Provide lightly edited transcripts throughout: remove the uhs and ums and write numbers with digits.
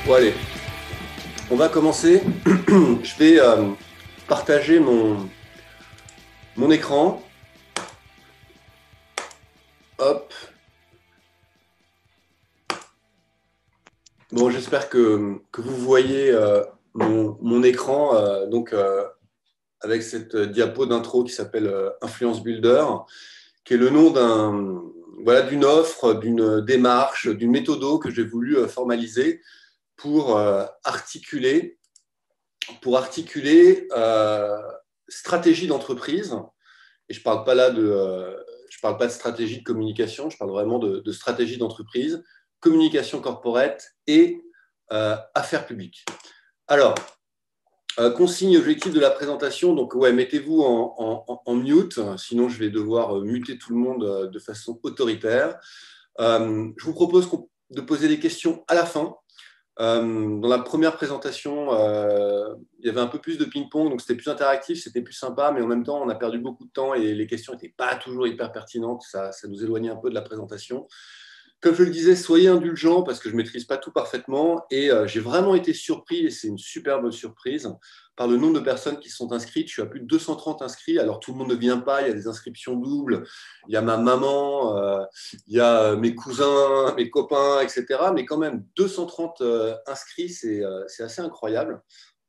Bon, allez, on va commencer. Je vais partager mon écran. Hop. Bon, j'espère que vous voyez mon écran avec cette diapo d'intro qui s'appelle Influence Builder, qui est le nom d'une offre, d'une démarche, d'une méthode que j'ai voulu formaliser pour articuler stratégie d'entreprise. Et je parle pas là je parle pas de stratégie de communication, je parle vraiment de stratégie d'entreprise, communication corporate et affaires publiques. Alors, consigne objectif de la présentation, donc ouais, mettez-vous en mute, sinon je vais devoir muter tout le monde de façon autoritaire. Je vous propose de poser des questions à la fin. Dans la première présentation, il y avait un peu plus de ping-pong, donc c'était plus interactif, c'était plus sympa, mais en même temps, on a perdu beaucoup de temps et les questions n'étaient pas toujours hyper pertinentes, ça nous éloignait un peu de la présentation. Comme je le disais, soyez indulgents parce que je ne maîtrise pas tout parfaitement et j'ai vraiment été surpris, et c'est une super bonne surprise, par le nombre de personnes qui sont inscrites. Je suis à plus de 230 inscrits, alors tout le monde ne vient pas, il y a des inscriptions doubles, il y a ma maman, il y a mes cousins, mes copains, etc. Mais quand même, 230 inscrits, c'est assez incroyable.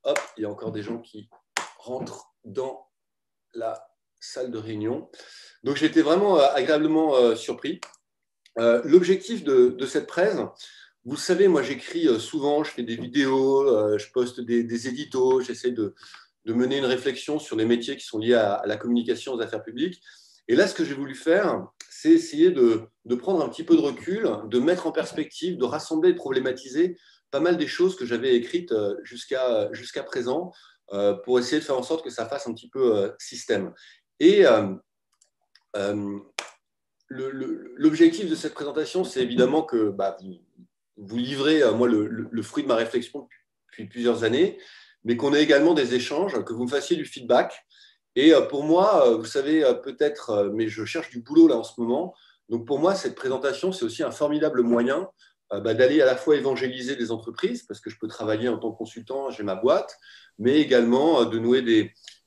Hop, il y a encore des gens qui rentrent dans la salle de réunion. Donc j'ai été vraiment agréablement surpris. L'objectif de cette presse, vous le savez, moi j'écris souvent, je fais des vidéos, je poste des éditos, j'essaie de mener une réflexion sur les métiers qui sont liés à la communication aux affaires publiques. Et là, ce que j'ai voulu faire, c'est essayer de prendre un petit peu de recul, de mettre en perspective, de rassembler, de problématiser pas mal des choses que j'avais écrites jusqu'à présent pour essayer de faire en sorte que ça fasse un petit peu système. Et l'objectif de cette présentation, c'est évidemment que vous livrez, moi, le fruit de ma réflexion depuis plusieurs années, mais qu'on ait également des échanges, que vous me fassiez du feedback. Et pour moi, vous savez peut-être, mais je cherche du boulot là en ce moment. Donc pour moi, cette présentation, c'est aussi un formidable moyen d'aller à la fois évangéliser des entreprises, parce que je peux travailler en tant que consultant, j'ai ma boîte, mais également de nouer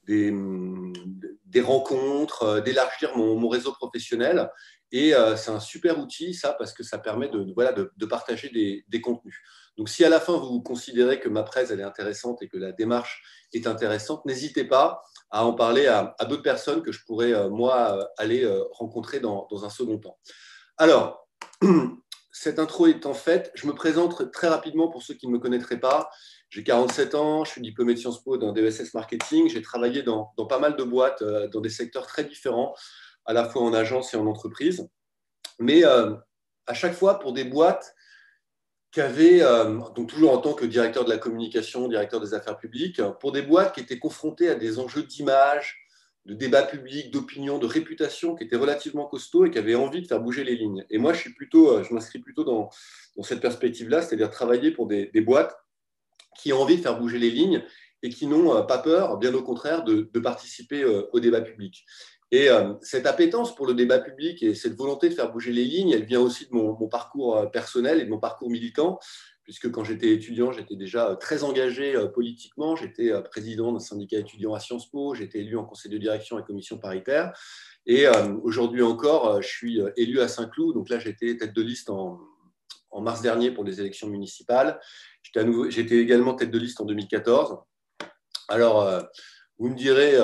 des rencontres, d'élargir mon réseau professionnel. Et c'est un super outil, ça, parce que ça permet de partager des contenus. Donc, si à la fin, vous considérez que ma presse elle est intéressante et que la démarche est intéressante, n'hésitez pas à en parler à d'autres personnes que je pourrais, moi, aller rencontrer dans un second temps. Alors, cette intro étant faite, je me présente très rapidement pour ceux qui ne me connaîtraient pas. J'ai 47 ans, je suis diplômé de Sciences Po d'un DESS Marketing. J'ai travaillé dans pas mal de boîtes, dans des secteurs très différents, à la fois en agence et en entreprise. Mais à chaque fois pour des boîtes qui avaient, donc toujours en tant que directeur de la communication, directeur des affaires publiques, pour des boîtes qui étaient confrontées à des enjeux d'image, de débat public, d'opinion, de réputation qui étaient relativement costauds et qui avaient envie de faire bouger les lignes. Et moi, je m'inscris plutôt dans cette perspective-là, c'est-à-dire travailler pour des boîtes qui ont envie de faire bouger les lignes et qui n'ont pas peur, bien au contraire, de participer au débat public. Et cette appétence pour le débat public et cette volonté de faire bouger les lignes, elle vient aussi de mon parcours personnel et de mon parcours militant, puisque quand j'étais étudiant, j'étais déjà très engagé politiquement. J'étais président d'un syndicat étudiant à Sciences Po, j'ai été élu en conseil de direction et commission paritaire. Et aujourd'hui encore, je suis élu à Saint-Cloud. Donc là, j'étais tête de liste en mars dernier pour les élections municipales. J'étais également tête de liste en 2014. Alors, vous me direz,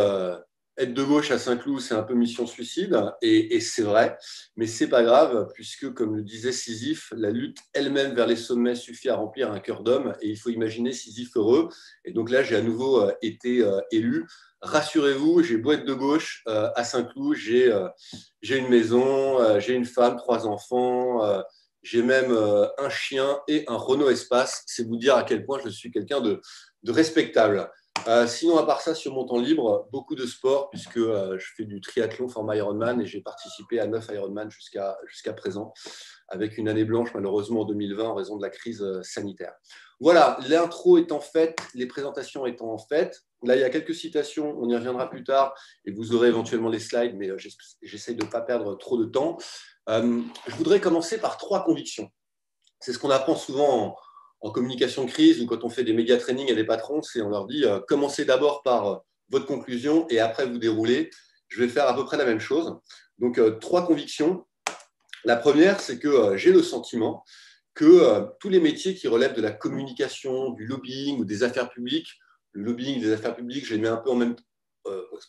être de gauche à Saint-Cloud, c'est un peu mission suicide, et c'est vrai, mais c'est pas grave, puisque, comme le disait Sisyphe, la lutte elle-même vers les sommets suffit à remplir un cœur d'homme, et il faut imaginer Sisyphe heureux. Et donc là, j'ai à nouveau été élu. Rassurez-vous, j'ai beau être de gauche à Saint-Cloud, j'ai une maison, j'ai une femme, 3 enfants, j'ai même un chien et un Renault Espace. C'est vous dire à quel point je suis quelqu'un de respectable. Sinon, à part ça, sur mon temps libre, beaucoup de sport, puisque je fais du triathlon format Ironman et j'ai participé à 9 Ironman jusqu'à présent, avec une année blanche malheureusement en 2020 en raison de la crise sanitaire. Voilà, l'intro étant faite, les présentations étant faites. Là, il y a quelques citations, on y reviendra plus tard et vous aurez éventuellement les slides, mais j'essaie de ne pas perdre trop de temps. Je voudrais commencer par 3 convictions. C'est ce qu'on apprend souvent en en communication de crise ou quand on fait des média trainings à des patrons, c'est on leur dit commencez d'abord par votre conclusion et après vous déroulez. Je vais faire à peu près la même chose. Donc, 3 convictions. La première, c'est que j'ai le sentiment que tous les métiers qui relèvent de la communication, du lobbying ou des affaires publiques, le lobbying des affaires publiques, je les mets un peu en même.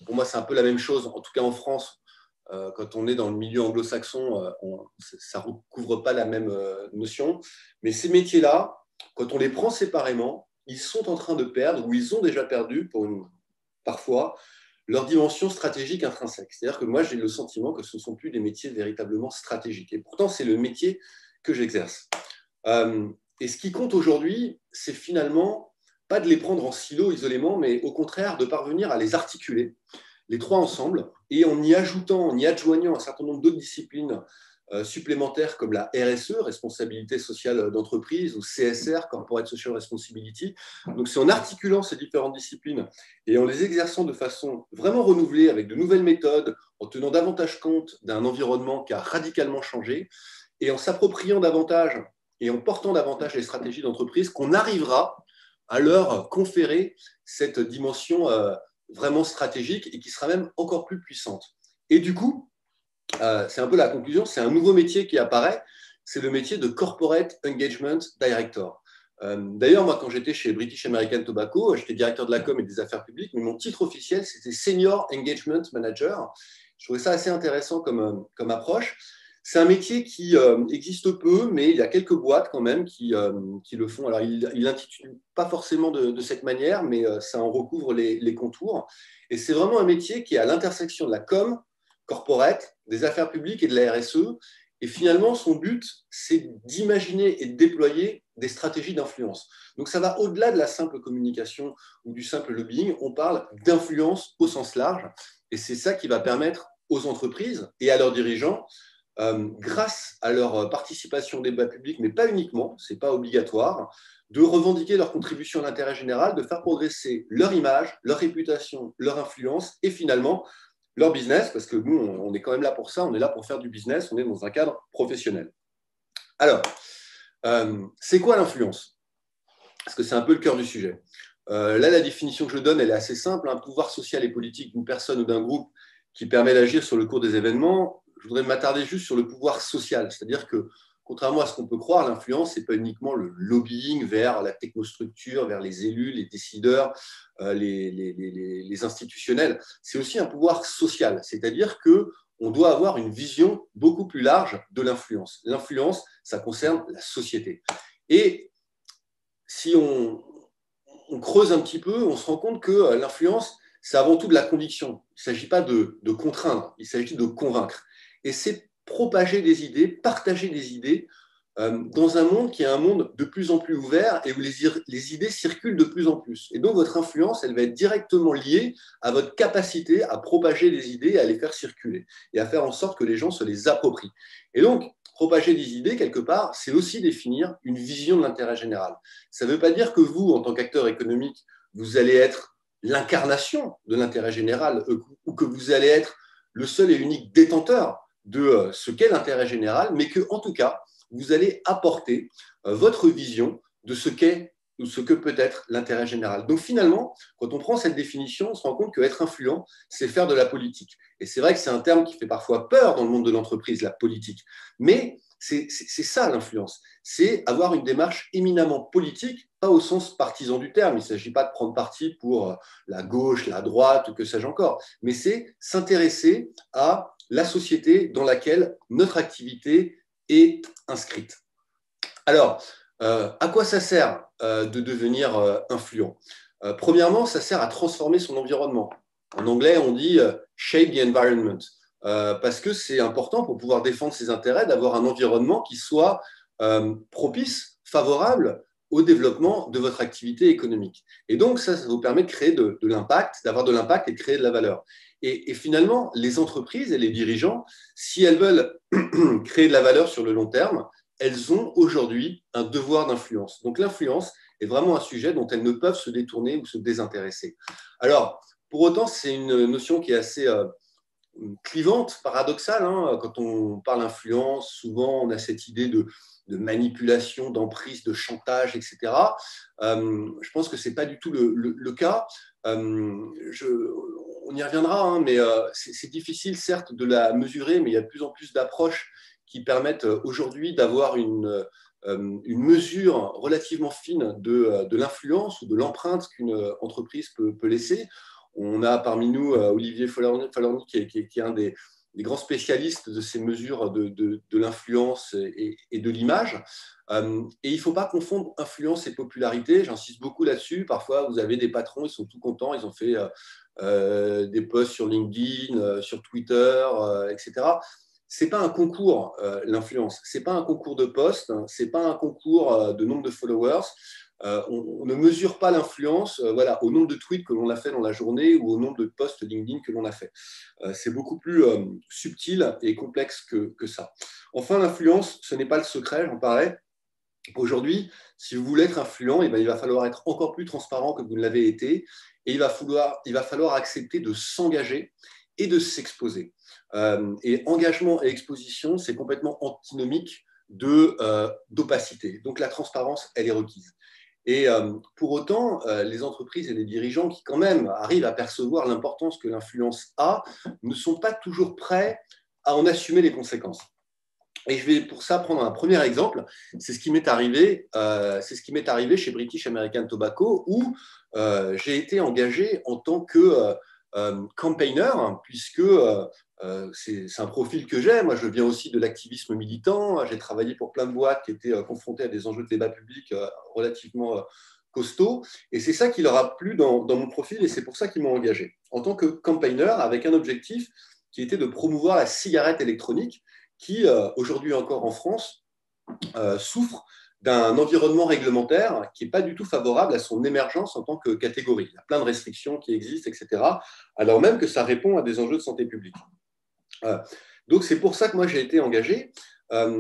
Pour moi, c'est un peu la même chose, en tout cas en France. Quand on est dans le milieu anglo-saxon, ça ne recouvre pas la même notion. Mais ces métiers-là, quand on les prend séparément, ils sont en train de perdre, ou ils ont déjà perdu, parfois, leur dimension stratégique intrinsèque. C'est-à-dire que moi, j'ai le sentiment que ce ne sont plus des métiers véritablement stratégiques. Et pourtant, c'est le métier que j'exerce. Et ce qui compte aujourd'hui, c'est finalement pas de les prendre en silo isolément, mais au contraire de parvenir à les articuler, les 3 ensemble, et en y ajoutant, en y adjoignant un certain nombre d'autres disciplines supplémentaires comme la RSE, responsabilité sociale d'entreprise, ou CSR, Corporate Social Responsibility. Donc c'est en articulant ces différentes disciplines et en les exerçant de façon vraiment renouvelée, avec de nouvelles méthodes, en tenant davantage compte d'un environnement qui a radicalement changé, et en s'appropriant davantage et en portant davantage les stratégies d'entreprise, qu'on arrivera à leur conférer cette dimension vraiment stratégique et qui sera même encore plus puissante. Et du coup, c'est un peu la conclusion, c'est un nouveau métier qui apparaît, c'est le métier de Corporate Engagement Director. D'ailleurs, moi, quand j'étais chez British American Tobacco, j'étais directeur de la com et des affaires publiques, mais mon titre officiel, c'était Senior Engagement Manager. Je trouvais ça assez intéressant comme approche. C'est un métier qui existe peu, mais il y a quelques boîtes quand même qui le font. Alors, il l'intitule pas forcément de cette manière, mais ça en recouvre les contours. Et c'est vraiment un métier qui est à l'intersection de la com, corporate, des affaires publiques et de la RSE. Et finalement, son but, c'est d'imaginer et de déployer des stratégies d'influence. Donc, ça va au-delà de la simple communication ou du simple lobbying. On parle d'influence au sens large. Et c'est ça qui va permettre aux entreprises et à leurs dirigeants, grâce à leur participation au débat public, mais pas uniquement, ce n'est pas obligatoire, de revendiquer leur contribution à l'intérêt général, de faire progresser leur image, leur réputation, leur influence et finalement leur business, parce que nous, on est quand même là pour ça, on est là pour faire du business, on est dans un cadre professionnel. Alors, c'est quoi l'influence? Parce que c'est un peu le cœur du sujet. Là, la définition que je donne, elle est assez simple. Un pouvoir social et politique d'une personne ou d'un groupe qui permet d'agir sur le cours des événements. Je voudrais m'attarder juste sur le pouvoir social, c'est-à-dire que, contrairement à ce qu'on peut croire, l'influence, ce n'est pas uniquement le lobbying vers la technostructure, vers les élus, les décideurs, les institutionnels. C'est aussi un pouvoir social, c'est-à-dire qu'on doit avoir une vision beaucoup plus large de l'influence. L'influence, ça concerne la société. Et si on creuse un petit peu, on se rend compte que l'influence, c'est avant tout de la conviction. Il ne s'agit pas de contraindre, il s'agit de convaincre. Et c'est propager des idées, partager des idées dans un monde qui est un monde de plus en plus ouvert et où les idées circulent de plus en plus. Et donc, votre influence, elle va être directement liée à votre capacité à propager des idées et à les faire circuler et à faire en sorte que les gens se les approprient. Et donc, propager des idées, quelque part, c'est aussi définir une vision de l'intérêt général. Ça ne veut pas dire que vous, en tant qu'acteur économique, vous allez être l'incarnation de l'intérêt général ou que vous allez être le seul et unique détenteur de ce qu'est l'intérêt général, mais que, en tout cas, vous allez apporter votre vision de ce qu'est ou ce que peut être l'intérêt général. Donc finalement, quand on prend cette définition, on se rend compte qu'être influent, c'est faire de la politique. Et c'est vrai que c'est un terme qui fait parfois peur dans le monde de l'entreprise, la politique. Mais c'est ça l'influence. C'est avoir une démarche éminemment politique, pas au sens partisan du terme. Il ne s'agit pas de prendre parti pour la gauche, la droite, ou que sais-je encore. Mais c'est s'intéresser à la société dans laquelle notre activité est inscrite. Alors, à quoi ça sert de devenir influent? Premièrement, ça sert à transformer son environnement. En anglais, on dit shape the environment, parce que c'est important pour pouvoir défendre ses intérêts d'avoir un environnement qui soit propice, favorable au développement de votre activité économique. Et donc, ça vous permet de créer de l'impact, d'avoir de l'impact et de créer de la valeur. Et finalement, les entreprises et les dirigeants, si elles veulent créer de la valeur sur le long terme, elles ont aujourd'hui un devoir d'influence. Donc l'influence est vraiment un sujet dont elles ne peuvent se détourner ou se désintéresser. Alors, pour autant, c'est une notion qui est assez clivante, paradoxale. Hein. Quand on parle influence, souvent on a cette idée de manipulation, d'emprise, de chantage, etc. Je pense que ce n'est pas du tout le cas. On y reviendra, hein, mais c'est difficile, certes, de la mesurer, mais il y a de plus en plus d'approches qui permettent aujourd'hui d'avoir une mesure relativement fine de l'influence ou de l'empreinte qu'une entreprise peut laisser. On a parmi nous Olivier Falorni, qui est un des grands spécialistes de ces mesures de l'influence et de l'image. Et il ne faut pas confondre influence et popularité. J'insiste beaucoup là-dessus. Parfois, vous avez des patrons, ils sont tout contents, ils ont fait des posts sur LinkedIn, sur Twitter, etc. Ce n'est pas un concours, l'influence. Ce n'est pas un concours de posts, hein. Ce n'est pas un concours de nombre de followers. On ne mesure pas l'influence voilà, au nombre de tweets que l'on a fait dans la journée ou au nombre de posts LinkedIn que l'on a fait. C'est beaucoup plus subtil et complexe que ça. Enfin, l'influence, ce n'est pas le secret, j'en parlais. Aujourd'hui, si vous voulez être influent, eh bien, il va falloir être encore plus transparent que vous ne l'avez été et il va falloir accepter de s'engager et de s'exposer. Et engagement et exposition, c'est complètement antinomique d'opacité. Donc la transparence, elle est requise. Et pour autant, les entreprises et les dirigeants qui quand même arrivent à percevoir l'importance que l'influence a ne sont pas toujours prêts à en assumer les conséquences. Et je vais pour ça prendre un premier exemple. C'est ce qui m'est arrivé chez British American Tobacco, où j'ai été engagé en tant que campaigner, puisque c'est un profil que j'ai. Moi, je viens aussi de l'activisme militant. J'ai travaillé pour plein de boîtes qui étaient confrontées à des enjeux de débat public relativement costauds. Et c'est ça qui leur a plu dans mon profil, et c'est pour ça qu'ils m'ont engagé en tant que campaigner, avec un objectif qui était de promouvoir la cigarette électronique, qui, aujourd'hui encore en France, souffre d'un environnement réglementaire qui n'est pas du tout favorable à son émergence en tant que catégorie. Il y a plein de restrictions qui existent, etc., alors même que ça répond à des enjeux de santé publique. Donc, c'est pour ça que moi, j'ai été engagé,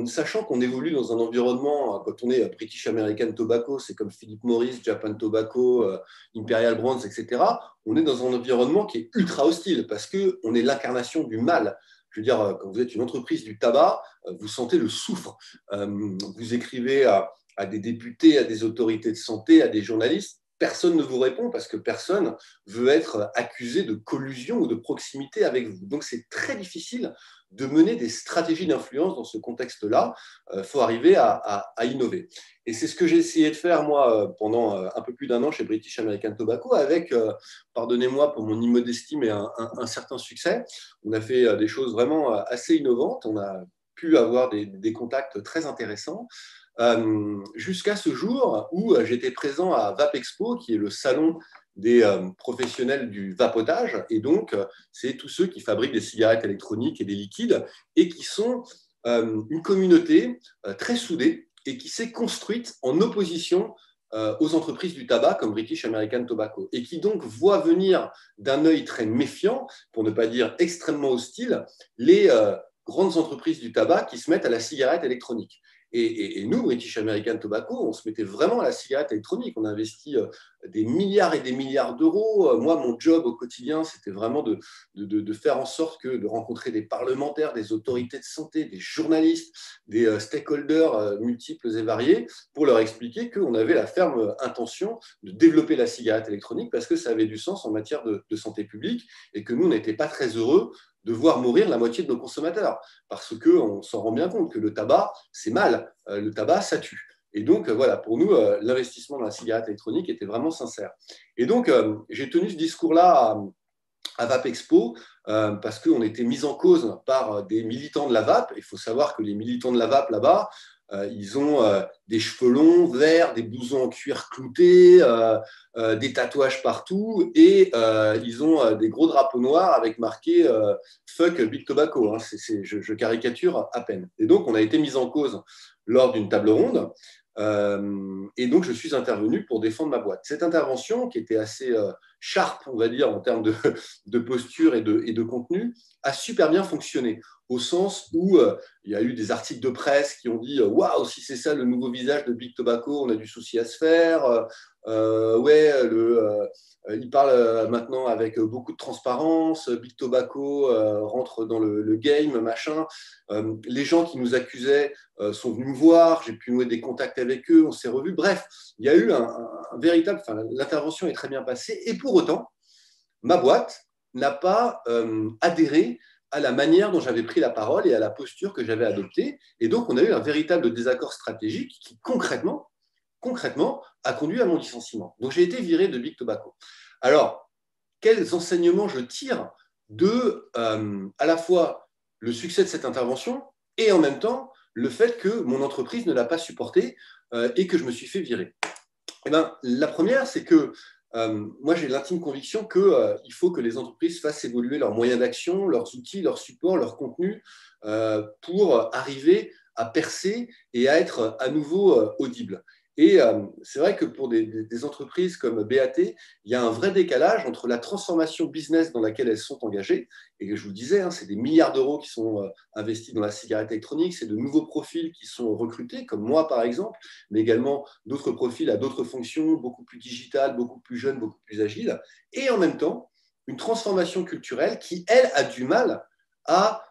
sachant qu'on évolue dans un environnement, quand on est British American Tobacco, c'est comme Philip Morris, Japan Tobacco, Imperial Brands, etc., on est dans un environnement qui est ultra hostile parce qu'on est l'incarnation du mal. Je veux dire, quand vous êtes une entreprise du tabac, vous sentez le soufre. Vous écrivez à des députés, à des autorités de santé, à des journalistes. Personne ne vous répond parce que personne veut être accusé de collusion ou de proximité avec vous. Donc, c'est très difficile de mener des stratégies d'influence dans ce contexte-là. Il faut arriver à innover. Et c'est ce que j'ai essayé de faire, moi, pendant un peu plus d'un an chez British American Tobacco, avec, pardonnez-moi pour mon immodestie, mais un certain succès. On a fait des choses vraiment assez innovantes. On a pu avoir des contacts très intéressants. Jusqu'à ce jour où j'étais présent à Vapexpo, qui est le salon des professionnels du vapotage, et donc c'est tous ceux qui fabriquent des cigarettes électroniques et des liquides, et qui sont une communauté très soudée et qui s'est construite en opposition aux entreprises du tabac comme British American Tobacco, et qui donc voit venir d'un œil très méfiant, pour ne pas dire extrêmement hostile, les grandes entreprises du tabac qui se mettent à la cigarette électronique. Et nous, British American Tobacco, on se mettait vraiment à la cigarette électronique. On a investi des milliards et des milliards d'euros. Moi, mon job au quotidien, c'était vraiment de faire en sorte de rencontrer des parlementaires, des autorités de santé, des journalistes, des stakeholders multiples et variés, pour leur expliquer qu'on avait la ferme intention de développer la cigarette électronique parce que ça avait du sens en matière de santé publique et que nous, on n'était pas très heureux de voir mourir la moitié de nos consommateurs. Parce qu'on s'en rend bien compte que le tabac, c'est mal. Le tabac, ça tue. Et donc, voilà, pour nous, l'investissement dans la cigarette électronique était vraiment sincère. Et donc, j'ai tenu ce discours-là à Vapexpo parce qu'on était mis en cause par des militants de la vape. Il faut savoir que les militants de la vape, là-bas, ils ont des cheveux longs, verts, des blousons en cuir cloutés, des tatouages partout, et ils ont des gros drapeaux noirs avec marqué Fuck Big Tobacco. Hein. Je caricature à peine. Et donc, on a été mis en cause lors d'une table ronde. Et donc, je suis intervenu pour défendre ma boîte. Cette intervention, qui était assez sharp, on va dire, en termes de posture et de contenu, a super bien fonctionné, au sens où il y a eu des articles de presse qui ont dit waouh, si c'est ça le nouveau visage de Big Tobacco, on a du souci à se faire. Il parle maintenant avec beaucoup de transparence. Big Tobacco rentre dans le game, machin. Les gens qui nous accusaient sont venus me voir. J'ai pu nouer des contacts avec eux. On s'est revus. Bref, il y a eu un véritable. Enfin, l'intervention est très bien passée. Et pour autant, ma boîte n'a pas adhéré à la manière dont j'avais pris la parole et à la posture que j'avais adoptée. Et donc, on a eu un véritable désaccord stratégique qui, concrètement, a conduit à mon licenciement. Donc, j'ai été viré de Big Tobacco. Alors, quels enseignements je tire de, à la fois, le succès de cette intervention et en même temps, le fait que mon entreprise ne l'a pas supporté et que je me suis fait virer? Eh ben, la première, c'est que moi, j'ai l'intime conviction qu'il faut que les entreprises fassent évoluer leurs moyens d'action, leurs outils, leurs supports, leurs contenus pour arriver à percer et à être à nouveau audibles. Et c'est vrai que pour des entreprises comme BAT, il y a un vrai décalage entre la transformation business dans laquelle elles sont engagées, et je vous le disais, hein, c'est des milliards d'euros qui sont investis dans la cigarette électronique, c'est de nouveaux profils qui sont recrutés, comme moi par exemple, mais également d'autres profils à d'autres fonctions, beaucoup plus digitales, beaucoup plus jeunes, beaucoup plus agiles, et en même temps, une transformation culturelle qui, elle, a du mal à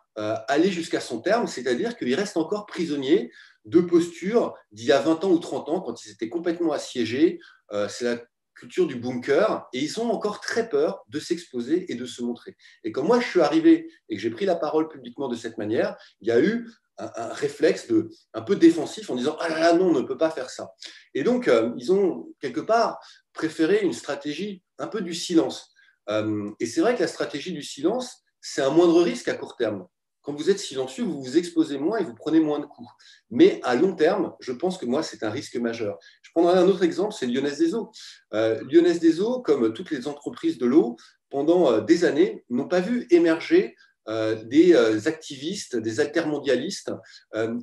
aller jusqu'à son terme, c'est-à-dire qu'il reste encore prisonnier de postures d'il y a 20 ans ou 30 ans, quand ils étaient complètement assiégés. C'est la culture du bunker, et ils ont encore très peur de s'exposer et de se montrer. Et quand moi, je suis arrivé et que j'ai pris la parole publiquement de cette manière, il y a eu un réflexe un peu défensif en disant « Ah là là, non, on ne peut pas faire ça ». Et donc, ils ont quelque part préféré une stratégie un peu du silence. Et c'est vrai que la stratégie du silence, c'est un moindre risque à court terme. Quand vous êtes silencieux, vous vous exposez moins et vous prenez moins de coups. Mais à long terme, je pense que moi, c'est un risque majeur. Je prendrai un autre exemple, c'est Lyonnaise des Eaux. Lyonnaise des Eaux, comme toutes les entreprises de l'eau, pendant des années, n'ont pas vu émerger des activistes, des altermondialistes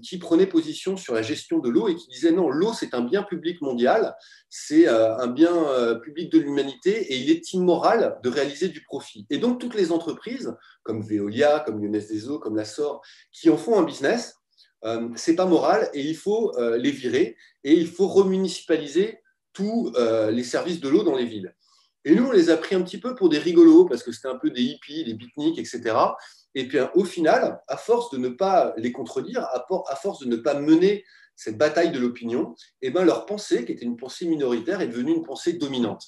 qui prenaient position sur la gestion de l'eau et qui disaient non, l'eau c'est un bien public mondial, c'est un bien public de l'humanité et il est immoral de réaliser du profit. Et donc toutes les entreprises comme Veolia, comme Lyonnaise des Eaux, comme la SOR, qui en font un business, c'est pas moral et il faut les virer et il faut remunicipaliser tous les services de l'eau dans les villes. Et nous, on les a pris un petit peu pour des rigolos, parce que c'était un peu des hippies, des beatniks, etc. Et puis, au final, à force de ne pas les contredire, à force de ne pas mener cette bataille de l'opinion, eh ben, leur pensée, qui était une pensée minoritaire, est devenue une pensée dominante.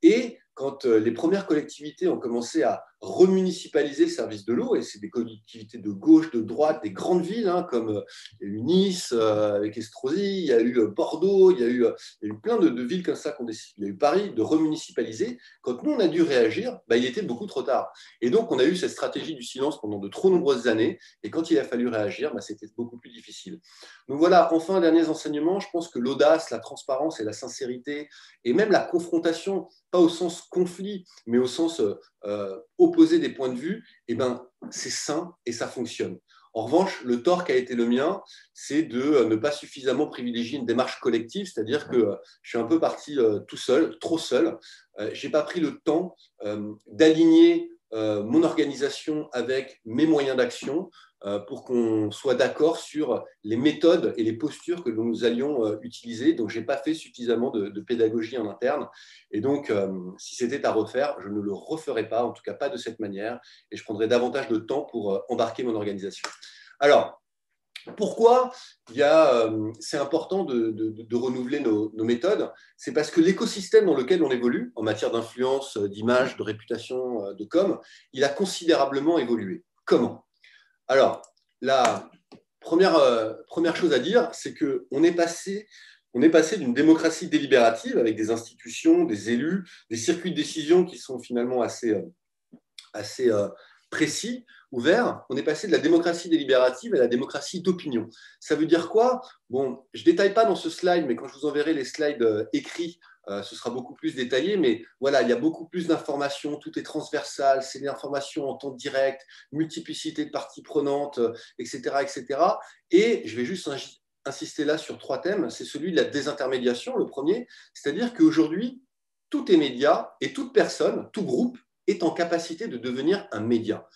Et quand les premières collectivités ont commencé à remunicipaliser le service de l'eau, et c'est des collectivités de gauche, de droite, des grandes villes, hein, comme il y a eu Nice avec Estrosi, il y a eu Bordeaux, il y a eu plein de villes comme ça, il y a eu Paris, de remunicipaliser. Quand nous, on a dû réagir, bah, il était beaucoup trop tard. Et donc, on a eu cette stratégie du silence pendant de trop nombreuses années, et quand il a fallu réagir, bah, c'était beaucoup plus difficile. Donc voilà, enfin, derniers enseignements, je pense que l'audace, la transparence et la sincérité, et même la confrontation, pas au sens conflit, mais au sens opposé des points de vue, eh ben, c'est sain et ça fonctionne. En revanche, le tort qui a été le mien, c'est de ne pas suffisamment privilégier une démarche collective, c'est-à-dire que je suis un peu parti tout seul, trop seul. Je n'ai pas pris le temps d'aligner mon organisation avec mes moyens d'action pour qu'on soit d'accord sur les méthodes et les postures que nous allions utiliser. Donc, je n'ai pas fait suffisamment de pédagogie en interne. Et donc, si c'était à refaire, je ne le referais pas, en tout cas pas de cette manière, et je prendrais davantage de temps pour embarquer mon organisation. Alors, pourquoi c'est important de renouveler nos méthodes? C'est parce que l'écosystème dans lequel on évolue, en matière d'influence, d'image, de réputation, de com, il a considérablement évolué. Comment? Alors, la première chose à dire, c'est qu'on est passé d'une démocratie délibérative avec des institutions, des élus, des circuits de décision qui sont finalement assez précis, ouverts. On est passé de la démocratie délibérative à la démocratie d'opinion. Ça veut dire quoi? Bon, je ne détaille pas dans ce slide, mais quand je vous enverrai les slides écrits, ce sera beaucoup plus détaillé, mais voilà, il y a beaucoup plus d'informations, tout est transversal, c'est l'information en temps direct, multiplicité de parties prenantes, etc., etc. Et je vais juste insister là sur 3 thèmes. C'est celui de la désintermédiation, le premier, c'est-à-dire qu'aujourd'hui, tout est média et toute personne, tout groupe est en capacité de devenir un média.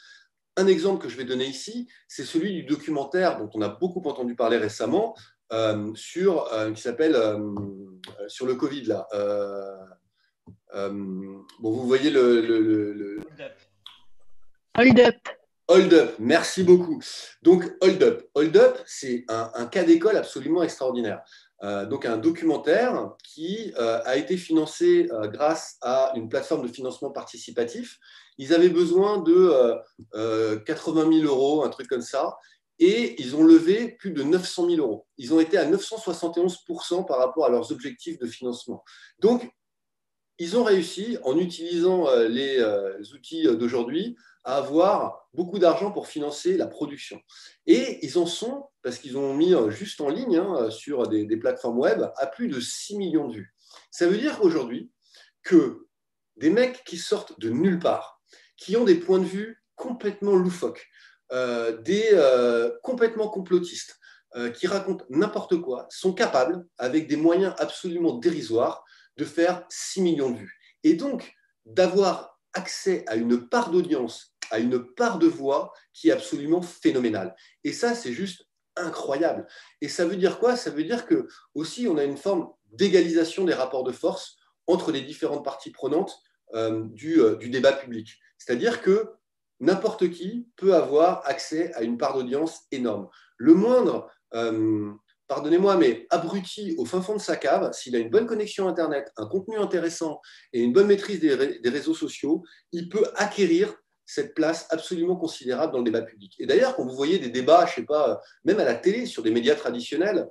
Un exemple que je vais donner ici, c'est celui du documentaire dont on a beaucoup entendu parler récemment, qui s'appelle sur le Covid. Là. Bon, vous voyez Hold up. Hold up. Hold Up, merci beaucoup. Donc, Hold Up. Hold Up, c'est un cas d'école absolument extraordinaire. Donc, un documentaire qui a été financé grâce à une plateforme de financement participatif. Ils avaient besoin de 80 000 euros, un truc comme ça, et ils ont levé plus de 900 000 euros. Ils ont été à 971% par rapport à leurs objectifs de financement. Donc, ils ont réussi, en utilisant les outils d'aujourd'hui, à avoir beaucoup d'argent pour financer la production. Et ils en sont, parce qu'ils ont mis juste en ligne sur des plateformes web, à plus de 6 millions de vues. Ça veut dire aujourd'hui que des mecs qui sortent de nulle part, qui ont des points de vue complètement loufoques, complètement complotistes, qui racontent n'importe quoi, sont capables, avec des moyens absolument dérisoires, de faire 6 millions de vues. Et donc, d'avoir accès à une part d'audience, à une part de voix qui est absolument phénoménale. Et ça, c'est juste incroyable. Et ça veut dire quoi? Ça veut dire que aussi, on a une forme d'égalisation des rapports de force entre les différentes parties prenantes du débat public. C'est-à-dire que n'importe qui peut avoir accès à une part d'audience énorme. Le moindre pardonnez-moi, mais abruti au fin fond de sa cave, s'il a une bonne connexion Internet, un contenu intéressant et une bonne maîtrise des réseaux sociaux, il peut acquérir cette place absolument considérable dans le débat public. Et d'ailleurs, quand vous voyez des débats, je ne sais pas, même à la télé, sur des médias traditionnels,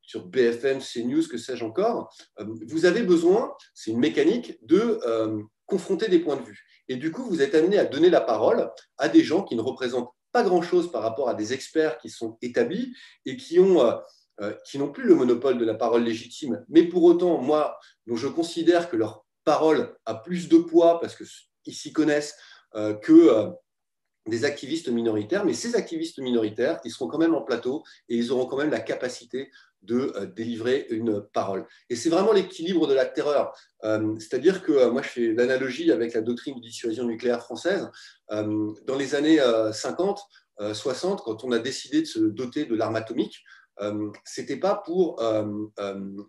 sur BFM, CNews, que sais-je encore, vous avez besoin, c'est une mécanique, de confronter des points de vue. Et du coup, vous êtes amené à donner la parole à des gens qui ne représentent pas grand-chose par rapport à des experts qui sont établis et qui n'ont plus le monopole de la parole légitime. Mais pour autant, moi, dont je considère que leur parole a plus de poids parce qu'ils s'y connaissent que des activistes minoritaires. Mais ces activistes minoritaires, ils seront quand même en plateau et ils auront quand même la capacité de délivrer une parole. Et c'est vraiment l'équilibre de la terreur. C'est-à-dire que moi, je fais l'analogie avec la doctrine de dissuasion nucléaire française. Dans les années 50, 60, quand on a décidé de se doter de l'arme atomique, ce n'était pas pour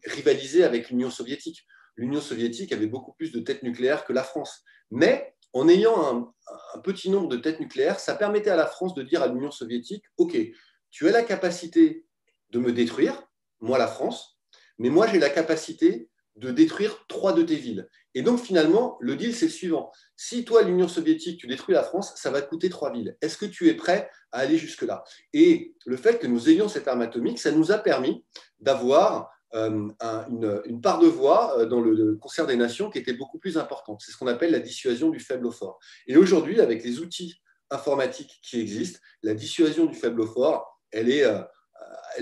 rivaliser avec l'Union soviétique. L'Union soviétique avait beaucoup plus de têtes nucléaires que la France. Mais en ayant un petit nombre de têtes nucléaires, ça permettait à la France de dire à l'Union soviétique, OK, tu as la capacité de me détruire, moi la France, mais moi j'ai la capacité de détruire 3 de tes villes. Et donc finalement, le deal c'est le suivant. Si toi, l'Union soviétique, tu détruis la France, ça va te coûter 3 villes. Est-ce que tu es prêt à aller jusque-là? Et le fait que nous ayons cette arme atomique, ça nous a permis d'avoir une part de voix dans le concert des nations qui était beaucoup plus importante. C'est ce qu'on appelle la dissuasion du faible au fort. Et aujourd'hui, avec les outils informatiques qui existent, la dissuasion du faible au fort, elle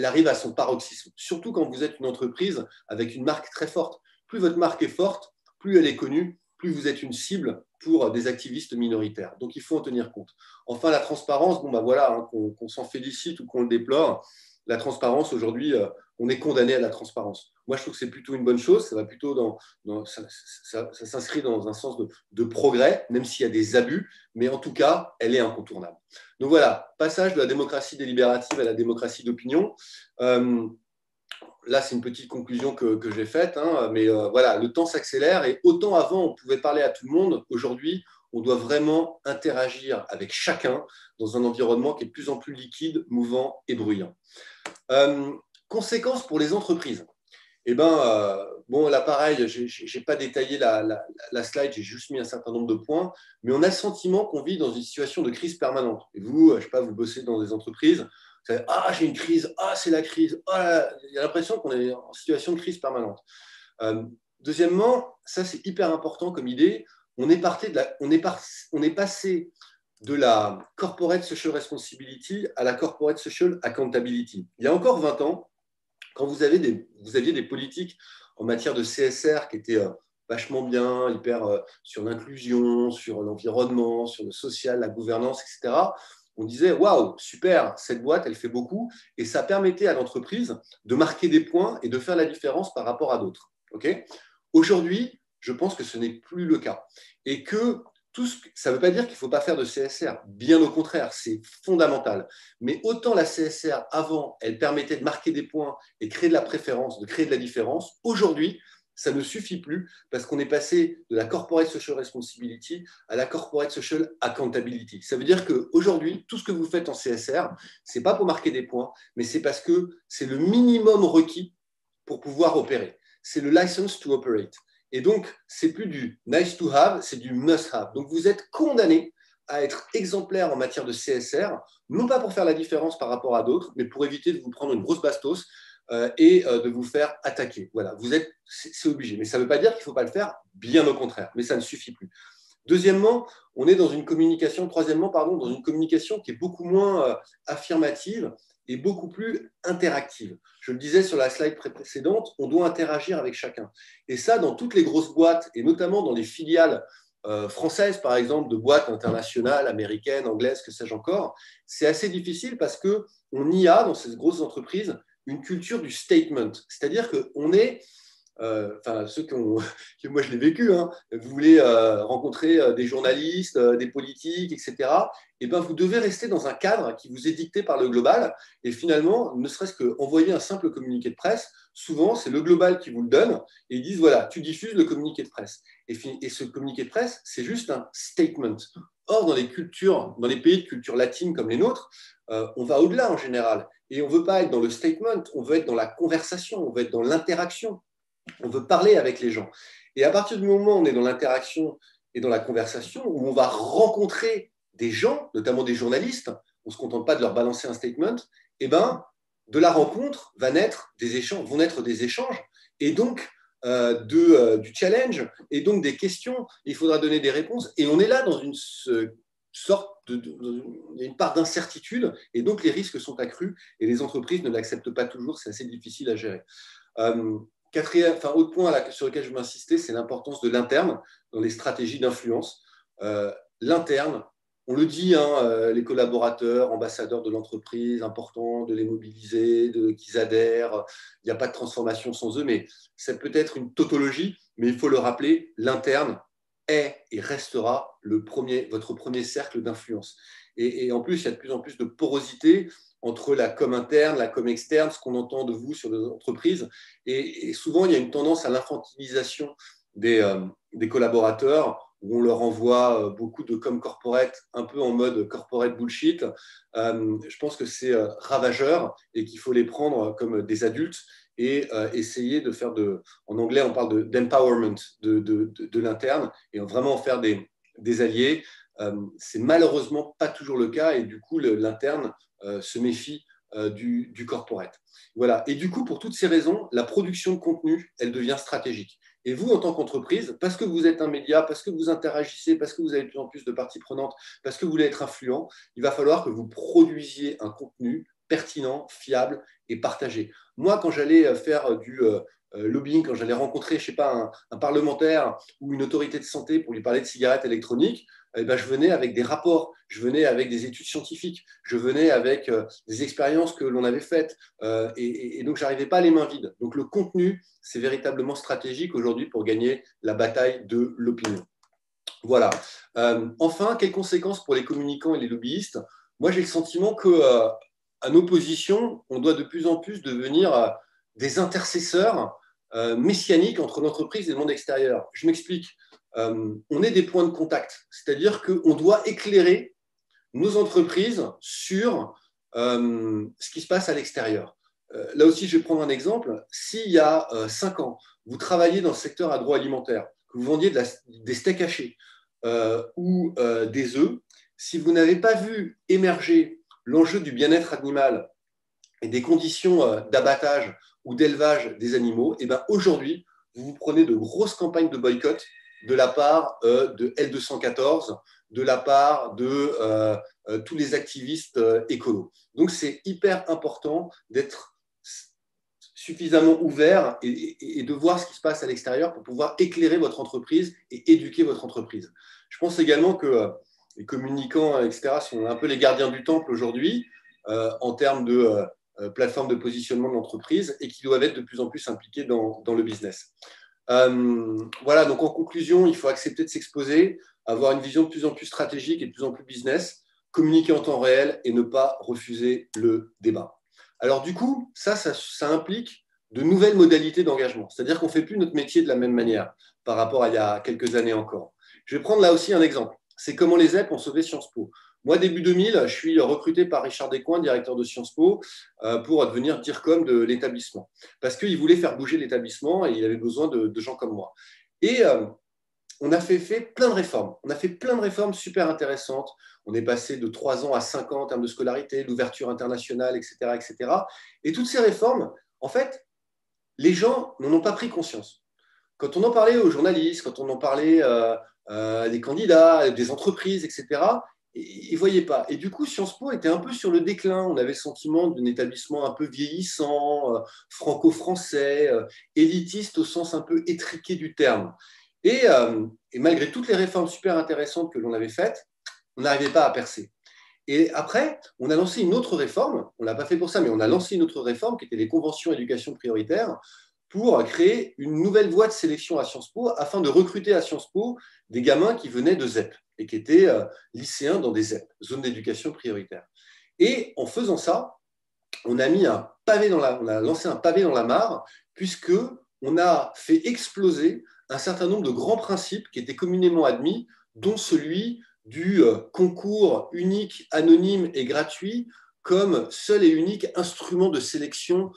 arrive à son paroxysme. Surtout quand vous êtes une entreprise avec une marque très forte. Plus votre marque est forte, plus elle est connue, plus vous êtes une cible pour des activistes minoritaires. Donc, il faut en tenir compte. Enfin, la transparence, bon, bah voilà, hein, qu'on s'en félicite ou qu'on le déplore, la transparence, aujourd'hui, on est condamné à la transparence. Moi, je trouve que c'est plutôt une bonne chose. Ça va plutôt ça s'inscrit dans un sens de progrès, même s'il y a des abus, mais en tout cas, elle est incontournable. Donc voilà, passage de la démocratie délibérative à la démocratie d'opinion. Là, c'est une petite conclusion que j'ai faite, hein, mais voilà, le temps s'accélère et autant avant, on pouvait parler à tout le monde, aujourd'hui, on doit vraiment interagir avec chacun dans un environnement qui est de plus en plus liquide, mouvant et bruyant. Conséquences pour les entreprises. Eh ben, bon, là, pareil, je n'ai pas détaillé la slide, j'ai juste mis un certain nombre de points, mais on a le sentiment qu'on vit dans une situation de crise permanente. Et vous, je ne sais pas, vous bossez dans des entreprises, vous savez, ah, j'ai une crise, ah, c'est la crise, ah, il y a l'impression qu'on est en situation de crise permanente. Deuxièmement, ça, c'est hyper important comme idée, on est passé de la corporate social responsibility à la corporate social accountability. Il y a encore 20 ans, quand vous aviez des politiques en matière de CSR qui étaient vachement bien, hyper sur l'inclusion, sur l'environnement, sur le social, la gouvernance, etc., on disait, waouh, super, cette boîte, elle fait beaucoup, et ça permettait à l'entreprise de marquer des points et de faire la différence par rapport à d'autres. Okay. Aujourd'hui, je pense que ce n'est plus le cas. Et que ça ne veut pas dire qu'il ne faut pas faire de CSR. Bien au contraire, c'est fondamental. Mais autant la CSR, avant, elle permettait de marquer des points et créer de la préférence, de créer de la différence. Aujourd'hui, ça ne suffit plus parce qu'on est passé de la corporate social responsibility à la corporate social accountability. Ça veut dire qu'aujourd'hui, tout ce que vous faites en CSR, ce n'est pas pour marquer des points, mais c'est parce que c'est le minimum requis pour pouvoir opérer. C'est le license to operate. Et donc, c'est plus du nice to have, c'est du must have. Donc, vous êtes condamné à être exemplaire en matière de CSR, non pas pour faire la différence par rapport à d'autres, mais pour éviter de vous prendre une grosse bastos et de vous faire attaquer. Voilà, c'est obligé. Mais ça ne veut pas dire qu'il ne faut pas le faire, bien au contraire, mais ça ne suffit plus. Deuxièmement, on est dans une communication, dans une communication qui est beaucoup moins affirmative et beaucoup plus interactive. Je le disais sur la slide précédente, on doit interagir avec chacun. Et ça, dans toutes les grosses boîtes, et notamment dans les filiales françaises, par exemple, de boîtes internationales, américaines, anglaises, que sais-je encore, c'est assez difficile parce qu'on y a, dans ces grosses entreprises, une culture du statement. C'est-à-dire qu'on est... ceux qui moi je l'ai vécu, hein, vous voulez rencontrer des journalistes, des politiques, etc. Et ben vous devez rester dans un cadre qui vous est dicté par le global. Et finalement, ne serait-ce qu'envoyer un simple communiqué de presse, souvent c'est le global qui vous le donne et ils disent voilà, tu diffuses le communiqué de presse. Et ce communiqué de presse, c'est juste un statement. Or, dans les pays de culture latine comme les nôtres, on va au-delà en général. Et on ne veut pas être dans le statement, on veut être dans la conversation, on veut être dans l'interaction. On veut parler avec les gens. Et à partir du moment où on est dans l'interaction et dans la conversation, où on va rencontrer des gens, notamment des journalistes, on ne se contente pas de leur balancer un statement, et ben, de la rencontre vont naître des échanges, et donc du challenge, et donc des questions. Il faudra donner des réponses. Et on est là dans une sorte une part d'incertitude, et donc les risques sont accrus, et les entreprises ne l'acceptent pas toujours, c'est assez difficile à gérer. Autre point sur lequel je veux insister, c'est l'importance de l'interne dans les stratégies d'influence. L'interne, on le dit, hein, les collaborateurs, ambassadeurs de l'entreprise, important de les mobiliser, qu'ils adhèrent. Il n'y a pas de transformation sans eux, mais ça peut être une tautologie, mais il faut le rappeler, l'interne est et restera votre premier cercle d'influence. Et en plus, il y a de plus en plus de porosité entre la com interne, la com externe, ce qu'on entend de vous sur les entreprises. Et souvent, il y a une tendance à l'infantilisation des collaborateurs, où on leur envoie beaucoup de com corporate, un peu en mode corporate bullshit. Je pense que c'est ravageur et qu'il faut les prendre comme des adultes et essayer de faire en anglais, on parle d'empowerment de l'interne et vraiment en faire des alliés. C'est malheureusement pas toujours le cas et du coup, l'interne se méfie du corporate. Voilà. Et du coup, pour toutes ces raisons, la production de contenu, elle devient stratégique. Et vous, en tant qu'entreprise, parce que vous êtes un média, parce que vous interagissez, parce que vous avez de plus en plus de parties prenantes, parce que vous voulez être influent, il va falloir que vous produisiez un contenu pertinent, fiable et partagé. Moi, quand j'allais faire du lobbying, quand j'allais rencontrer, je sais pas, un parlementaire ou une autorité de santé pour lui parler de cigarettes électroniques, eh ben, je venais avec des rapports, je venais avec des études scientifiques, je venais avec des expériences que l'on avait faites et donc je n'arrivais pas les mains vides. Donc le contenu, c'est véritablement stratégique aujourd'hui pour gagner la bataille de l'opinion. Voilà. Enfin, quelles conséquences pour les communicants et les lobbyistes? Moi, j'ai le sentiment qu'à nos positions, on doit de plus en plus devenir des intercesseurs messianiques entre l'entreprise et le monde extérieur. Je m'explique. On est des points de contact, c'est-à-dire qu'on doit éclairer nos entreprises sur ce qui se passe à l'extérieur. Là aussi, je vais prendre un exemple. S'il y a 5 ans, vous travaillez dans le secteur agroalimentaire, que vous vendiez des steaks hachés ou des œufs, si vous n'avez pas vu émerger l'enjeu du bien-être animal et des conditions d'abattage ou d'élevage des animaux, et ben aujourd'hui, vous prenez de grosses campagnes de boycott de la part de L214, de la part de tous les activistes écolos. Donc, c'est hyper important d'être suffisamment ouvert et de voir ce qui se passe à l'extérieur pour pouvoir éclairer votre entreprise et éduquer votre entreprise. Je pense également que les communicants, etc., sont un peu les gardiens du temple aujourd'hui en termes de plateforme de positionnement de l'entreprise et qui doivent être de plus en plus impliqués dans le business. Voilà, donc en conclusion, il faut accepter de s'exposer, avoir une vision de plus en plus stratégique et de plus en plus business, communiquer en temps réel et ne pas refuser le débat. Alors du coup, ça implique de nouvelles modalités d'engagement. C'est-à-dire qu'on ne fait plus notre métier de la même manière par rapport à il y a quelques années encore. Je vais prendre là aussi un exemple. C'est comment les ZEP ont sauvé Sciences Po. Moi, début 2000, je suis recruté par Richard Descoings, directeur de Sciences Po, pour devenir DIRCOM de l'établissement. Parce qu'il voulait faire bouger l'établissement et il avait besoin de gens comme moi. Et on a fait plein de réformes. On a fait plein de réformes super intéressantes. On est passé de 3 ans à 5 ans en termes de scolarité, l'ouverture internationale, etc., etc. Et toutes ces réformes, en fait, les gens n'en ont pas pris conscience. Quand on en parlait aux journalistes, quand on en parlait à des candidats, à des entreprises, etc., ils ne voyaient pas. Et du coup, Sciences Po était un peu sur le déclin. On avait le sentiment d'un établissement un peu vieillissant, franco-français, élitiste au sens un peu étriqué du terme. Et malgré toutes les réformes super intéressantes que l'on avait faites, on n'arrivait pas à percer. Et après, on a lancé une autre réforme. On ne l'a pas fait pour ça, mais on a lancé une autre réforme qui était les conventions éducation prioritaire pour créer une nouvelle voie de sélection à Sciences Po afin de recruter à Sciences Po des gamins qui venaient de ZEP et qui étaient lycéens dans des ZEP, zones d'éducation prioritaire. Et en faisant ça, on a lancé un pavé dans la mare puisque on a fait exploser un certain nombre de grands principes qui étaient communément admis, dont celui du concours unique, anonyme et gratuit comme seul et unique instrument de sélection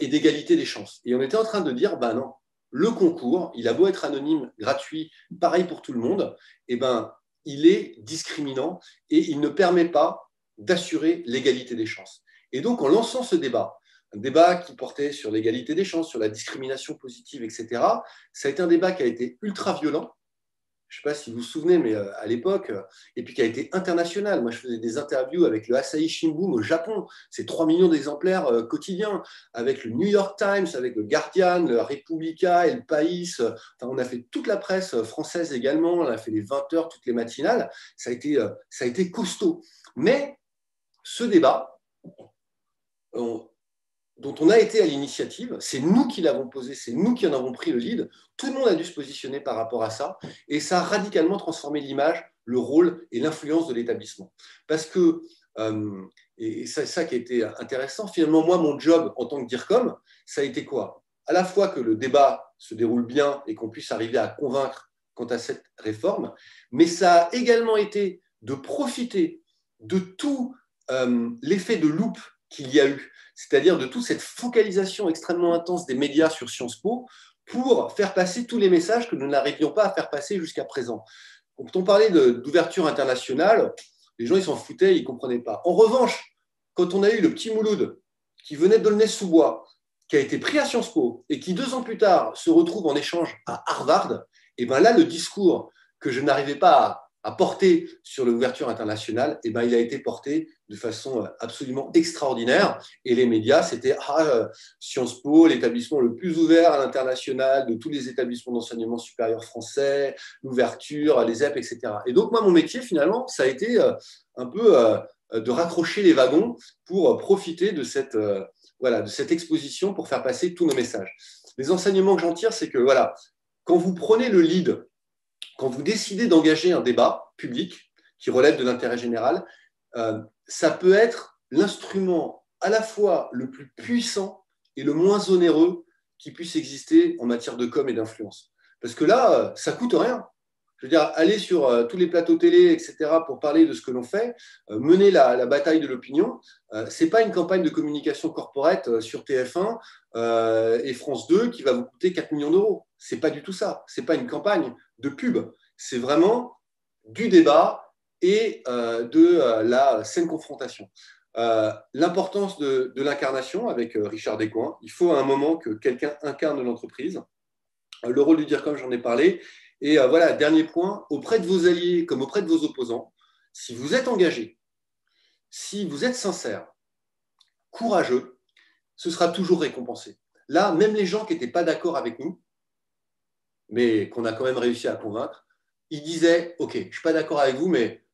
et d'égalité des chances. Et on était en train de dire, ben non, le concours, il a beau être anonyme, gratuit, pareil pour tout le monde, eh ben, il est discriminant et il ne permet pas d'assurer l'égalité des chances. Et donc, en lançant ce débat, un débat qui portait sur l'égalité des chances, sur la discrimination positive, etc., ça a été un débat qui a été ultra violent. Je ne sais pas si vous vous souvenez, mais à l'époque, et puis qui a été international. Moi, je faisais des interviews avec le Asahi Shimbun au Japon, c'est 3 millions d'exemplaires quotidiens, avec le New York Times, avec le Guardian, le Repubblica, El País. Enfin, on a fait toute la presse française également, on a fait les 20 heures, toutes les matinales. Ça a été costaud. Mais ce débat, dont on a été à l'initiative, c'est nous qui l'avons posé, c'est nous qui en avons pris le lead. Tout le monde a dû se positionner par rapport à ça, et ça a radicalement transformé l'image, le rôle et l'influence de l'établissement. Parce que, et c'est ça qui a été intéressant, finalement, moi, mon job en tant que DIRCOM, ça a été quoi? À la fois que le débat se déroule bien et qu'on puisse arriver à convaincre quant à cette réforme, mais ça a également été de profiter de tout l'effet de loupe qu'il y a eu, c'est-à-dire de toute cette focalisation extrêmement intense des médias sur Sciences Po pour faire passer tous les messages que nous n'arrivions pas à faire passer jusqu'à présent. Quand on parlait d'ouverture internationale, les gens ils s'en foutaient, ils ne comprenaient pas. En revanche, quand on a eu le petit Mouloud qui venait d'Aulnay-sous-Bois, qui a été pris à Sciences Po et qui 2 ans plus tard se retrouve en échange à Harvard, et bien là, le discours que je n'arrivais pas à porter sur l'ouverture internationale, et ben, il a été porté de façon absolument extraordinaire. Et les médias, c'était Sciences Po, l'établissement le plus ouvert à l'international de tous les établissements d'enseignement supérieur français, l'ouverture, les ZEP, etc. Et donc, moi, mon métier, finalement, ça a été un peu de raccrocher les wagons pour profiter de cette exposition pour faire passer tous nos messages. Les enseignements que j'en tire, c'est que voilà, quand vous prenez le lead, quand vous décidez d'engager un débat public qui relève de l'intérêt général, ça peut être l'instrument à la fois le plus puissant et le moins onéreux qui puisse exister en matière de com et d'influence. Parce que là, ça ne coûte rien. Je veux dire, aller sur tous les plateaux télé, etc., pour parler de ce que l'on fait, mener la bataille de l'opinion, ce n'est pas une campagne de communication corporate sur TF1 et France 2 qui va vous coûter 4 millions d'euros. Ce n'est pas du tout ça. Ce n'est pas une campagne de pub. C'est vraiment du débat et de la saine confrontation. L'importance de l'incarnation avec Richard Descoings. Il faut à un moment que quelqu'un incarne l'entreprise. Le rôle du DIRCOM, j'en ai parlé. Et voilà, dernier point, auprès de vos alliés comme auprès de vos opposants, si vous êtes engagé, si vous êtes sincère, courageux, ce sera toujours récompensé. Là, même les gens qui n'étaient pas d'accord avec nous, mais qu'on a quand même réussi à convaincre, ils disaient « Ok, je ne suis pas d'accord avec vous, mais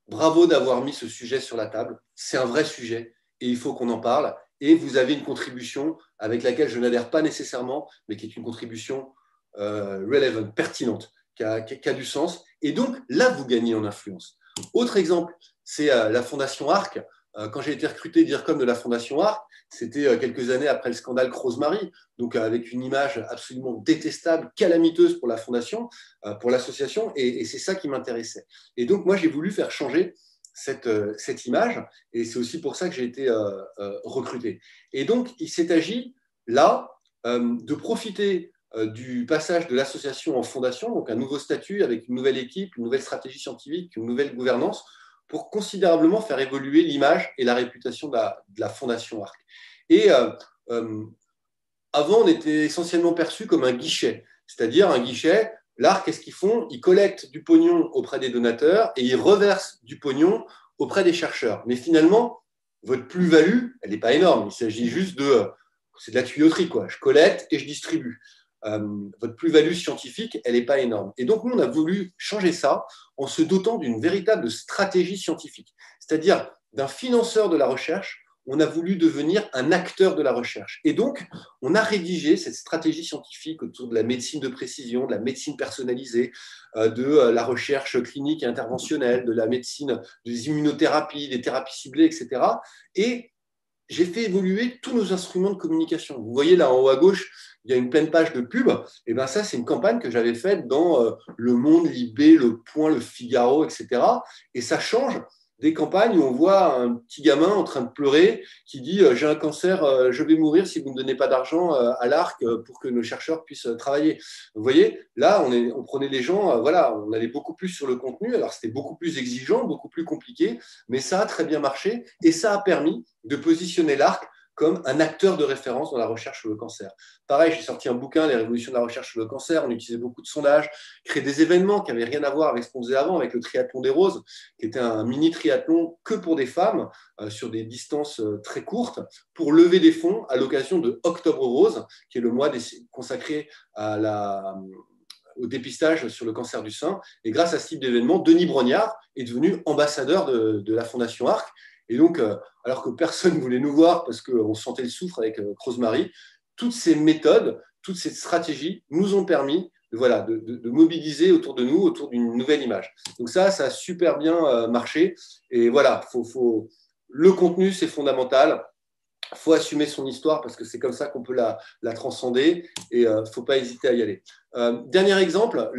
bravo d'avoir mis ce sujet sur la table. C'est un vrai sujet et il faut qu'on en parle. Et vous avez une contribution avec laquelle je n'adhère pas nécessairement, mais qui est une contribution relevant, pertinente, qui a du sens. Et donc, là, vous gagnez en influence. Autre exemple, c'est la Fondation Arc. Quand j'ai été recruté DIRCOM de la Fondation Arc, c'était quelques années après le scandale Crozes-Marie, donc avec une image absolument détestable, calamiteuse pour la Fondation, pour l'association, et c'est ça qui m'intéressait. Et donc, moi, j'ai voulu faire changer cette image, et c'est aussi pour ça que j'ai été recruté. Et donc, il s'est agi, là, de profiter du passage de l'association en fondation, donc un nouveau statut avec une nouvelle équipe, une nouvelle stratégie scientifique, une nouvelle gouvernance, pour considérablement faire évoluer l'image et la réputation de la Fondation Arc. Et avant, on était essentiellement perçu comme un guichet, c'est-à-dire un guichet, l'Arc, qu'est-ce qu'ils font? Ils collectent du pognon auprès des donateurs et ils reversent du pognon auprès des chercheurs. Mais finalement, votre plus-value, elle n'est pas énorme, il s'agit juste c'est de la tuyauterie, quoi. Je collecte et je distribue. Votre plus-value scientifique, elle n'est pas énorme. Et donc, nous, on a voulu changer ça en se dotant d'une véritable stratégie scientifique, c'est-à-dire d'un financeur de la recherche, on a voulu devenir un acteur de la recherche. Et donc, on a rédigé cette stratégie scientifique autour de la médecine de précision, de la médecine personnalisée, de la recherche clinique et interventionnelle, de la médecine des immunothérapies, des thérapies ciblées, etc. Et j'ai fait évoluer tous nos instruments de communication. Vous voyez là en haut à gauche, il y a une pleine page de pub. Et bien ça, c'est une campagne que j'avais faite dans Le Monde, Libé, Le Point, Le Figaro, etc. Et ça change des campagnes où on voit un petit gamin en train de pleurer qui dit « J'ai un cancer, je vais mourir si vous ne me donnez pas d'argent à l'Arc pour que nos chercheurs puissent travailler. » Vous voyez, là, on prenait les gens, voilà, on allait beaucoup plus sur le contenu. Alors, c'était beaucoup plus exigeant, beaucoup plus compliqué, mais ça a très bien marché et ça a permis de positionner l'Arc comme un acteur de référence dans la recherche sur le cancer. Pareil, j'ai sorti un bouquin, Les révolutions de la recherche sur le cancer. On utilisait beaucoup de sondages, créer des événements qui n'avaient rien à voir avec ce qu'on faisait avant, avec le triathlon des roses, qui était un mini triathlon que pour des femmes, sur des distances très courtes, pour lever des fonds à l'occasion de Octobre Rose, qui est le mois consacré au dépistage sur le cancer du sein. Et grâce à ce type d'événement, Denis Brognard est devenu ambassadeur de la Fondation Arc. Et donc, alors que personne ne voulait nous voir parce qu'on sentait le soufre avec Crozes-Marie, toutes ces méthodes, toutes ces stratégies nous ont permis de mobiliser autour de nous, autour d'une nouvelle image. Donc ça a super bien marché. Et voilà, le contenu, c'est fondamental. Il faut assumer son histoire parce que c'est comme ça qu'on peut la transcender et il ne faut pas hésiter à y aller. Dernier exemple,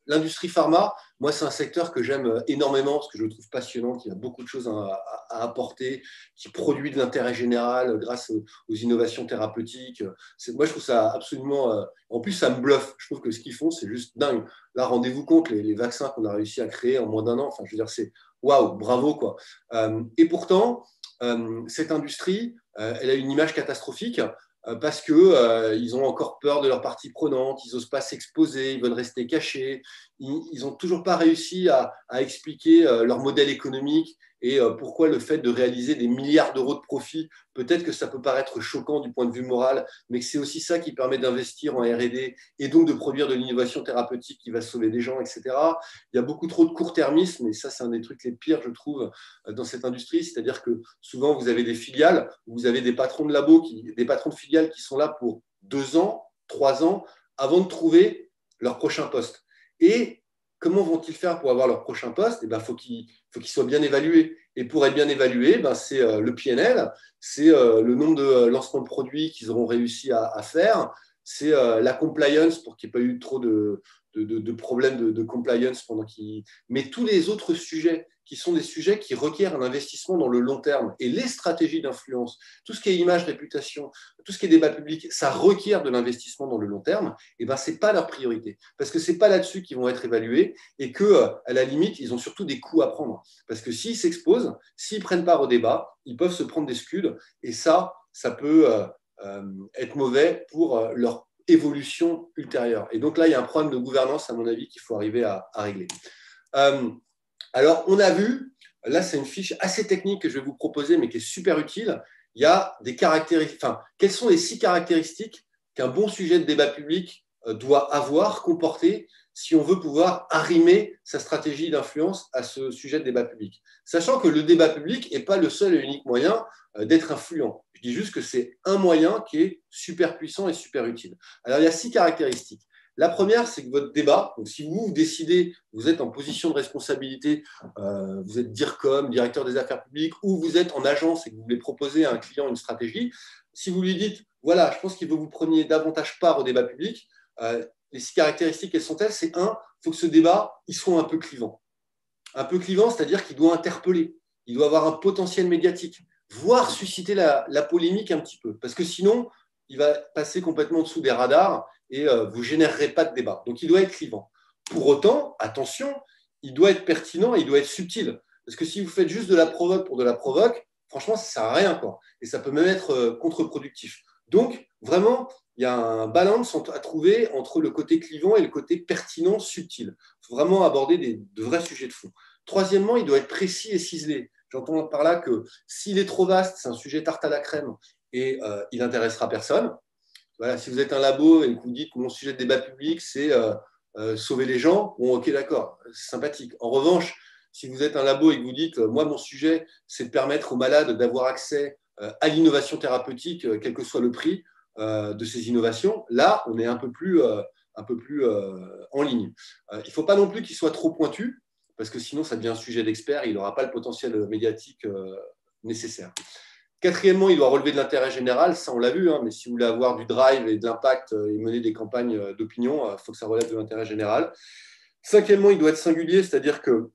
l'industrie pharma, moi, c'est un secteur que j'aime énormément parce que je le trouve passionnant, qui a beaucoup de choses à apporter, qui produit de l'intérêt général grâce aux innovations thérapeutiques. Moi, je trouve ça absolument… en plus, ça me bluffe. Je trouve que ce qu'ils font, c'est juste dingue. Là, rendez-vous compte, les vaccins qu'on a réussi à créer en moins d'un an, enfin, je veux dire, c'est waouh, bravo, quoi. Et pourtant, cette industrie, elle a une image catastrophique parce qu'ils ont encore peur de leurs parties prenantes, ils n'osent pas s'exposer, ils veulent rester cachés, ils n'ont toujours pas réussi à expliquer leur modèle économique et pourquoi le fait de réaliser des milliards d'euros de profit, peut-être que ça peut paraître choquant du point de vue moral, mais que c'est aussi ça qui permet d'investir en R&D et donc de produire de l'innovation thérapeutique qui va sauver des gens, etc. Il y a beaucoup trop de court-termisme, et ça, c'est un des trucs les pires, je trouve, dans cette industrie, c'est-à-dire que souvent, vous avez des filiales, vous avez des patrons de labos, des patrons de filiales qui sont là pour 2 ans, 3 ans, avant de trouver leur prochain poste. Et comment vont-ils faire pour avoir leur prochain poste? Faut qu'ils soient bien évalués. Et pour être bien évalués, c'est le PNL, c'est le nombre de lancements de produits qu'ils auront réussi à faire, c'est la compliance pour qu'il n'y ait pas eu trop de problèmes de compliance pendant qu'ils… Mais tous les autres sujets qui sont des sujets qui requièrent un investissement dans le long terme. Et les stratégies d'influence, tout ce qui est image, réputation, tout ce qui est débat public, ça requiert de l'investissement dans le long terme. Et ce n'est pas leur priorité. Parce que ce n'est pas là-dessus qu'ils vont être évalués et qu'à la limite, ils ont surtout des coûts à prendre. Parce que s'ils s'exposent, s'ils prennent part au débat, ils peuvent se prendre des scuds. Et ça peut être mauvais pour leur évolution ultérieure. Et donc là, il y a un problème de gouvernance, à mon avis, qu'il faut arriver à régler. Alors, on a vu, là, c'est une fiche assez technique que je vais vous proposer, mais qui est super utile. Il y a des caractéristiques, quelles sont les 6 caractéristiques qu'un bon sujet de débat public doit avoir, comporter, si on veut pouvoir arrimer sa stratégie d'influence à ce sujet de débat public. Sachant que le débat public n'est pas le seul et unique moyen d'être influent. Je dis juste que c'est un moyen qui est super puissant et super utile. Alors, il y a 6 caractéristiques. La première, c'est que votre débat, donc si vous décidez, vous êtes en position de responsabilité, vous êtes DIRCOM, directeur des affaires publiques, ou vous êtes en agence et que vous voulez proposer à un client une stratégie, si vous lui dites, voilà, je pense qu'il faut que vous preniez davantage part au débat public, les 6 caractéristiques, quelles sont-elles? C'est il faut que ce débat, il soit un peu clivant. Un peu clivant, c'est-à-dire qu'il doit interpeller, il doit avoir un potentiel médiatique, voire susciter la polémique un petit peu, parce que sinon, il va passer complètement en dessous des radars et vous ne générerez pas de débat. Donc, il doit être clivant. Pour autant, attention, il doit être pertinent et il doit être subtil. Parce que si vous faites juste de la provoque pour de la provoque, franchement, ça ne sert à rien, quoi. Et ça peut même être contre-productif. Donc, vraiment, il y a un balance à trouver entre le côté clivant et le côté pertinent, subtil. Il faut vraiment aborder de vrais sujets de fond. Troisièmement, il doit être précis et ciselé. J'entends par là que s'il est trop vaste, c'est un sujet tarte à la crème et il n'intéressera personne. Voilà, si vous êtes un labo et que vous dites que mon sujet de débat public, c'est sauver les gens, bon, ok, d'accord, c'est sympathique. En revanche, si vous êtes un labo et que vous dites, moi, mon sujet, c'est de permettre aux malades d'avoir accès à l'innovation thérapeutique, quel que soit le prix de ces innovations, là, on est un peu plus en ligne. Il ne faut pas non plus qu'il soit trop pointu, parce que sinon, ça devient un sujet d'expert et il n'aura pas le potentiel médiatique nécessaire. Quatrièmement, il doit relever de l'intérêt général, ça on l'a vu, hein, mais si vous voulez avoir du drive et de l'impact et mener des campagnes d'opinion, il faut que ça relève de l'intérêt général. Cinquièmement, il doit être singulier, c'est-à-dire que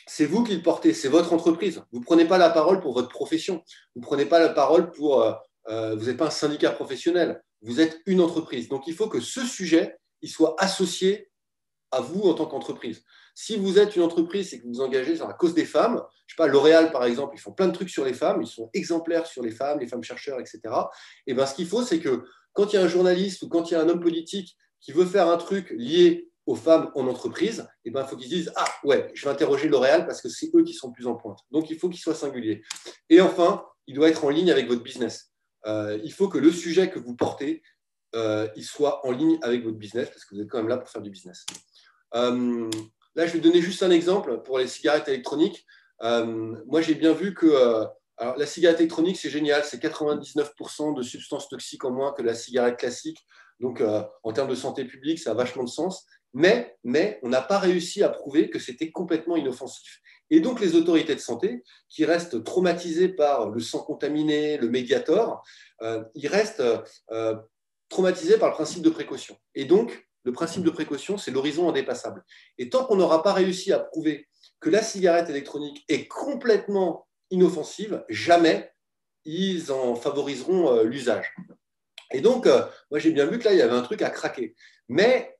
c'est vous qui le portez, c'est votre entreprise. Vous ne prenez pas la parole pour votre profession, vous ne prenez pas la parole pour... vous n'êtes pas un syndicat professionnel, vous êtes une entreprise. Donc il faut que ce sujet il soit associé à vous en tant qu'entreprise. Si vous êtes une entreprise et que vous vous engagez sur la cause des femmes, je ne sais pas, L'Oréal par exemple, ils font plein de trucs sur les femmes, ils sont exemplaires sur les femmes chercheurs, etc. Et bien ce qu'il faut, c'est que quand il y a un journaliste ou quand il y a un homme politique qui veut faire un truc lié aux femmes en entreprise, et ben, il faut qu'ils se disent « Ah ouais, je vais interroger L'Oréal parce que c'est eux qui sont plus en pointe. » Donc il faut qu'il soit singulier. Et enfin, il doit être en ligne avec votre business. Il faut que le sujet que vous portez, il soit en ligne avec votre business parce que vous êtes quand même là pour faire du business. Là, je vais donner juste un exemple pour les cigarettes électroniques. Moi, j'ai bien vu que alors, la cigarette électronique, c'est génial, c'est 99% de substances toxiques en moins que la cigarette classique. Donc, en termes de santé publique, ça a vachement de sens. Mais on n'a pas réussi à prouver que c'était complètement inoffensif. Et donc, les autorités de santé, qui restent traumatisées par le sang contaminé, le Mediator, ils restent traumatisés par le principe de précaution. Et donc, le principe de précaution, c'est l'horizon indépassable. Et tant qu'on n'aura pas réussi à prouver que la cigarette électronique est complètement inoffensive, jamais ils en favoriseront l'usage. Et donc, moi, j'ai bien vu que là, il y avait un truc à craquer. Mais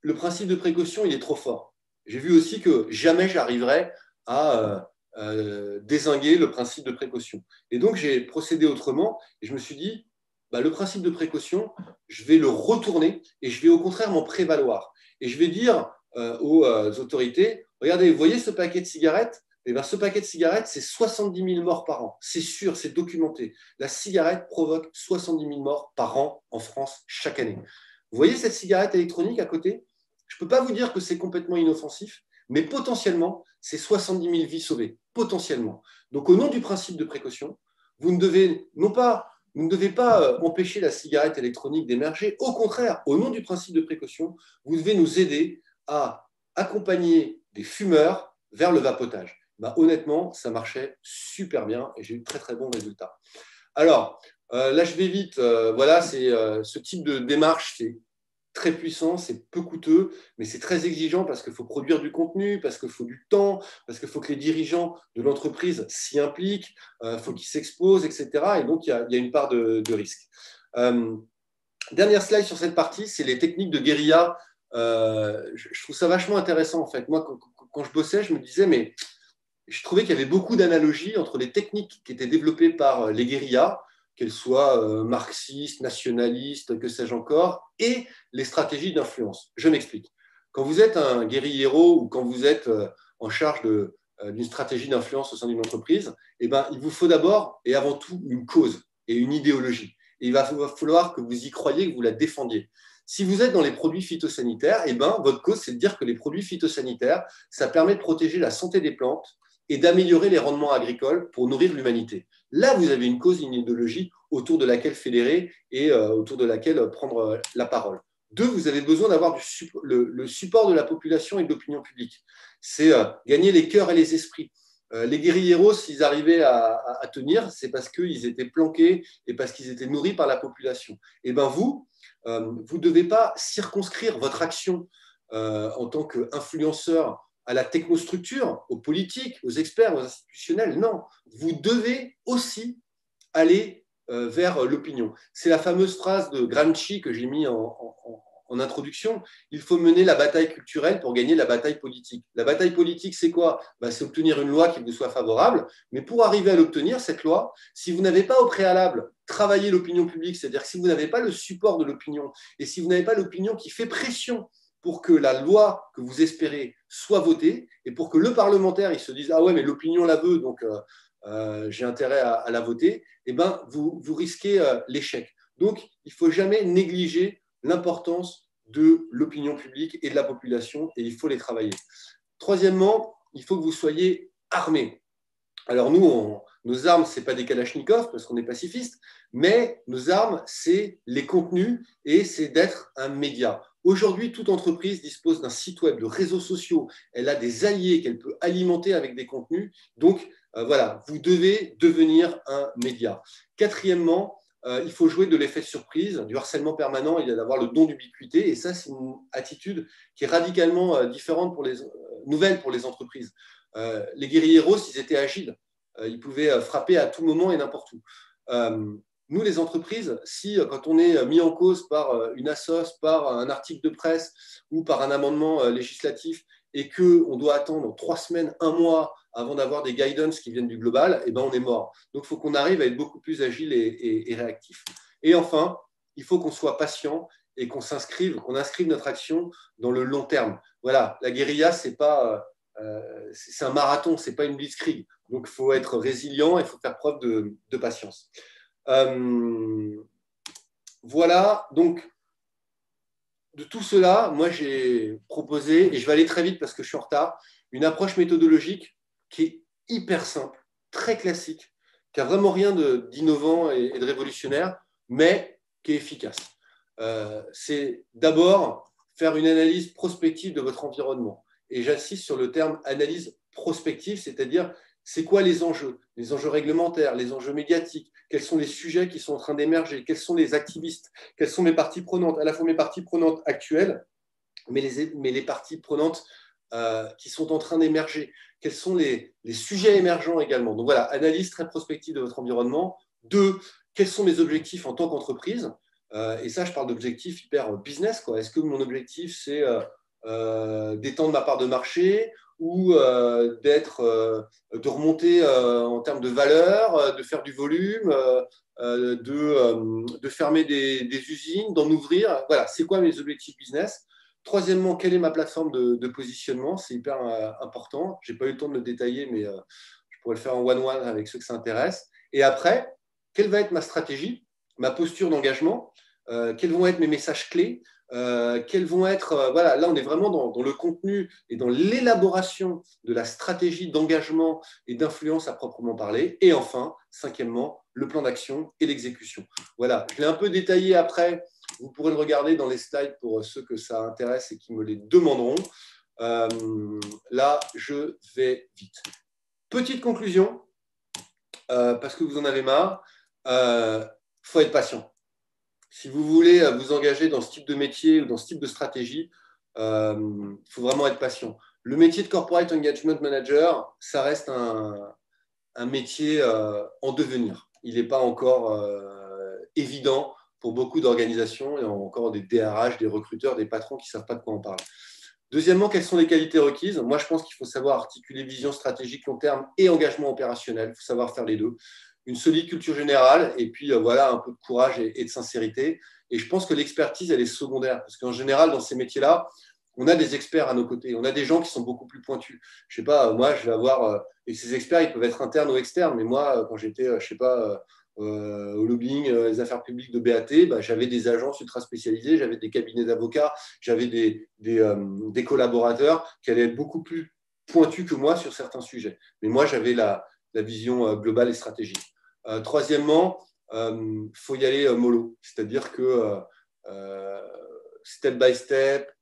le principe de précaution, il est trop fort. J'ai vu aussi que jamais j'arriverai à dézinguer le principe de précaution. Et donc, j'ai procédé autrement et je me suis dit, bah, le principe de précaution, je vais le retourner et je vais au contraire m'en prévaloir. Et je vais dire aux autorités, regardez, vous voyez ce paquet de cigarettes? Eh bien, ce paquet de cigarettes, c'est 70 000 morts par an. C'est sûr, c'est documenté. La cigarette provoque 70 000 morts par an en France chaque année. Vous voyez cette cigarette électronique à côté? Je ne peux pas vous dire que c'est complètement inoffensif, mais potentiellement, c'est 70 000 vies sauvées. Potentiellement. Donc, au nom du principe de précaution, vous ne devez pas empêcher la cigarette électronique d'émerger. Au contraire, au nom du principe de précaution, vous devez nous aider à accompagner des fumeurs vers le vapotage. Bah, honnêtement, ça marchait super bien et j'ai eu de très, très bons résultats. Alors, là, je vais vite. Voilà, ce type de démarche, c'est très puissant, c'est peu coûteux, mais c'est très exigeant parce qu'il faut produire du contenu, parce qu'il faut du temps, parce qu'il faut que les dirigeants de l'entreprise s'y impliquent, faut qu'ils s'exposent, etc. Et donc, il y a une part de risque. Dernière slide sur cette partie, c'est les techniques de guérilla. Je trouve ça vachement intéressant, en fait. Moi, quand je bossais, je me disais, mais je trouvais qu'il y avait beaucoup d'analogies entre les techniques qui étaient développées par les guérillas, qu'elles soient marxistes, nationalistes, que sais-je encore, et les stratégies d'influence. Je m'explique. Quand vous êtes un guérillero ou quand vous êtes en charge d'une stratégie d'influence au sein d'une entreprise, eh ben, il vous faut d'abord et avant tout une cause et une idéologie. Et il va falloir que vous y croyiez, que vous la défendiez. Si vous êtes dans les produits phytosanitaires, eh ben, votre cause, c'est de dire que les produits phytosanitaires, ça permet de protéger la santé des plantes et d'améliorer les rendements agricoles pour nourrir l'humanité. Là, vous avez une cause, une idéologie autour de laquelle fédérer et autour de laquelle prendre la parole. Deux, vous avez besoin d'avoir le support de la population et de l'opinion publique. C'est gagner les cœurs et les esprits. Les guérilleros, s'ils arrivaient à tenir, c'est parce qu'ils étaient planqués et parce qu'ils étaient nourris par la population. Et bien vous ne devez pas circonscrire votre action en tant qu'influenceur à la technostructure, aux politiques, aux experts, aux institutionnels. Non, vous devez aussi aller vers l'opinion. C'est la fameuse phrase de Gramsci que j'ai mis en introduction. Il faut mener la bataille culturelle pour gagner la bataille politique. La bataille politique, c'est quoi? C'est obtenir une loi qui vous soit favorable, mais pour arriver à l'obtenir, cette loi, si vous n'avez pas au préalable travaillé l'opinion publique, c'est-à-dire que si vous n'avez pas le support de l'opinion et si vous n'avez pas l'opinion qui fait pression pour que la loi que vous espérez soit votée et pour que le parlementaire il se dise « Ah ouais, mais l'opinion la veut, donc j'ai intérêt à la voter », eh ben, vous risquez l'échec. Donc, il ne faut jamais négliger l'importance de l'opinion publique et de la population et il faut les travailler. Troisièmement, il faut que vous soyez armés. Alors nous, nos armes, ce n'est pas des kalachnikovs parce qu'on est pacifiste, mais nos armes, c'est les contenus et c'est d'être un média. Aujourd'hui, toute entreprise dispose d'un site web, de réseaux sociaux. Elle a des alliés qu'elle peut alimenter avec des contenus. Donc, voilà, vous devez devenir un média. Quatrièmement, il faut jouer de l'effet de surprise, du harcèlement permanent, il y a d'avoir le don d'ubiquité. Et ça, c'est une attitude qui est radicalement différente, nouvelle pour les entreprises. Les guérilleros, ils étaient agiles. Ils pouvaient frapper à tout moment et n'importe où. Nous, les entreprises, si quand on est mis en cause par une assoce, par un article de presse ou par un amendement législatif et qu'on doit attendre 3 semaines, 1 mois avant d'avoir des guidance qui viennent du global, eh ben on est mort. Donc, il faut qu'on arrive à être beaucoup plus agile et réactif. Et enfin, il faut qu'on soit patient et qu'on inscrive notre action dans le long terme. Voilà, la guérilla, c'est un marathon, ce n'est pas une blitzkrieg. Donc, il faut être résilient et il faut faire preuve de patience. Voilà, donc de tout cela, moi j'ai proposé, et je vais aller très vite parce que je suis en retard, une approche méthodologique qui est hyper simple, très classique, qui n'a vraiment rien d'innovant et de révolutionnaire, mais qui est efficace. C'est d'abord faire une analyse prospective de votre environnement. Et j'insiste sur le terme analyse prospective, c'est-à-dire c'est quoi les enjeux réglementaires, les enjeux médiatiques, quels sont les sujets qui sont en train d'émerger, quels sont les activistes, quelles sont mes parties prenantes, à la fois mes parties prenantes actuelles, mais les parties prenantes qui sont en train d'émerger, quels sont les sujets émergents également. Donc voilà, analyse très prospective de votre environnement. 2, quels sont mes objectifs en tant qu'entreprise, et ça, je parle d'objectifs hyper business, quoi. Est-ce que mon objectif, c'est d'étendre ma part de marché ou de remonter en termes de valeur, de faire du volume, de fermer des usines, d'en ouvrir. Voilà, c'est quoi mes objectifs business? Troisièmement, quelle est ma plateforme de positionnement? C'est hyper important. Je n'ai pas eu le temps de le détailler, mais je pourrais le faire en one-one avec ceux que ça intéresse. Et après, quelle va être ma stratégie, ma posture d'engagement? Quels vont être mes messages clés? Quels vont être, voilà, là on est vraiment dans le contenu et dans l'élaboration de la stratégie d'engagement et d'influence à proprement parler. Et enfin, cinquièmement, le plan d'action et l'exécution. Voilà, je l'ai un peu détaillé après, vous pourrez le regarder dans les slides pour ceux que ça intéresse et qui me les demanderont. Là, je vais vite. Petite conclusion, parce que vous en avez marre, faut être patient. Si vous voulez vous engager dans ce type de métier ou dans ce type de stratégie, il faut vraiment être patient. Le métier de Corporate Engagement Manager, ça reste un métier en devenir. Il n'est pas encore évident pour beaucoup d'organisations et encore des DRH, des recruteurs, des patrons qui ne savent pas de quoi on parle. Deuxièmement, quelles sont les qualités requises? Moi, je pense qu'il faut savoir articuler vision stratégique long terme et engagement opérationnel. Il faut savoir faire les deux. Une solide culture générale et puis voilà, un peu de courage et de sincérité. Et je pense que l'expertise, elle est secondaire parce qu'en général, dans ces métiers-là, on a des experts à nos côtés. On a des gens qui sont beaucoup plus pointus. Je sais pas, moi, je vais avoir… et ces experts, ils peuvent être internes ou externes. Mais moi, quand j'étais, je sais pas, au lobbying, les affaires publiques de BAT, j'avais des agences ultra spécialisées, j'avais des cabinets d'avocats, j'avais des collaborateurs qui allaient être beaucoup plus pointus que moi sur certains sujets. Mais moi, j'avais la vision globale et stratégique. Troisièmement, faut y aller mollo, c'est-à-dire que step by step,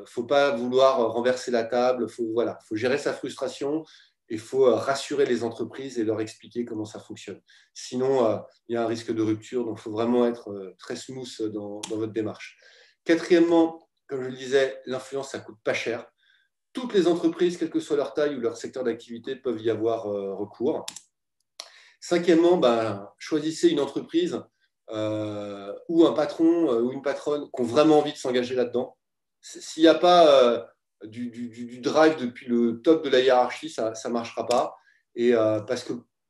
faut pas vouloir renverser la table, faut gérer sa frustration. Il faut rassurer les entreprises et leur expliquer comment ça fonctionne. Sinon, il y a un risque de rupture, donc il faut vraiment être très smooth dans votre démarche. Quatrièmement, comme je le disais, l'influence, ça coûte pas cher. Toutes les entreprises, quelle que soit leur taille ou leur secteur d'activité, peuvent y avoir recours. Cinquièmement, choisissez une entreprise ou un patron ou une patronne qui ont vraiment envie de s'engager là-dedans. S'il n'y a pas du drive depuis le top de la hiérarchie, ça ne marchera pas. Et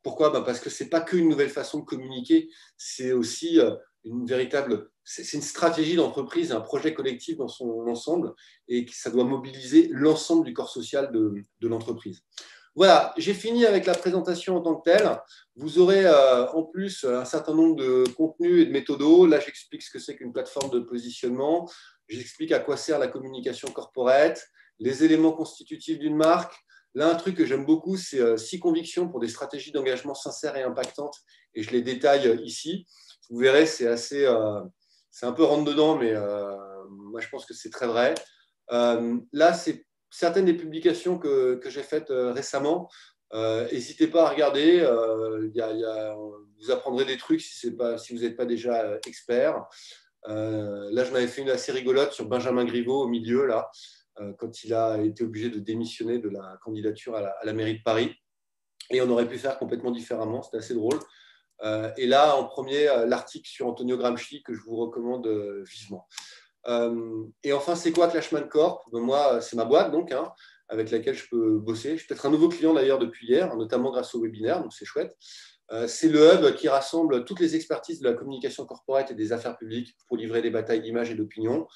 pourquoi ? Parce que ce n'est pas qu'une nouvelle façon de communiquer, c'est aussi c'est une stratégie d'entreprise, un projet collectif dans son ensemble, et ça doit mobiliser l'ensemble du corps social de l'entreprise. Voilà, j'ai fini avec la présentation en tant que telle. Vous aurez en plus un certain nombre de contenus et de méthodos. Là, j'explique ce que c'est qu'une plateforme de positionnement. J'explique à quoi sert la communication corporate, les éléments constitutifs d'une marque. Là, un truc que j'aime beaucoup, c'est 6 convictions pour des stratégies d'engagement sincères et impactantes. Et je les détaille ici. Vous verrez, c'est un peu rentre-dedans, mais moi, je pense que c'est très vrai. Là, c'est certaines des publications que j'ai faites récemment. N'hésitez pas à regarder. Vous apprendrez des trucs si vous n'êtes pas déjà expert. Là, j'en avais fait une assez rigolote sur Benjamin Griveaux au milieu, là, quand il a été obligé de démissionner de la candidature à la mairie de Paris. Et on aurait pu faire complètement différemment. C'était assez drôle. Et là, en premier, l'article sur Antonio Gramsci que je vous recommande vivement. Et enfin, c'est quoi Clashman Corp ? Moi, c'est ma boîte donc, avec laquelle je peux bosser. Je suis peut-être un nouveau client d'ailleurs depuis hier, notamment grâce au webinaire, donc c'est chouette. C'est le hub qui rassemble toutes les expertises de la communication corporate et des affaires publiques pour livrer des batailles d'image et d'opinion.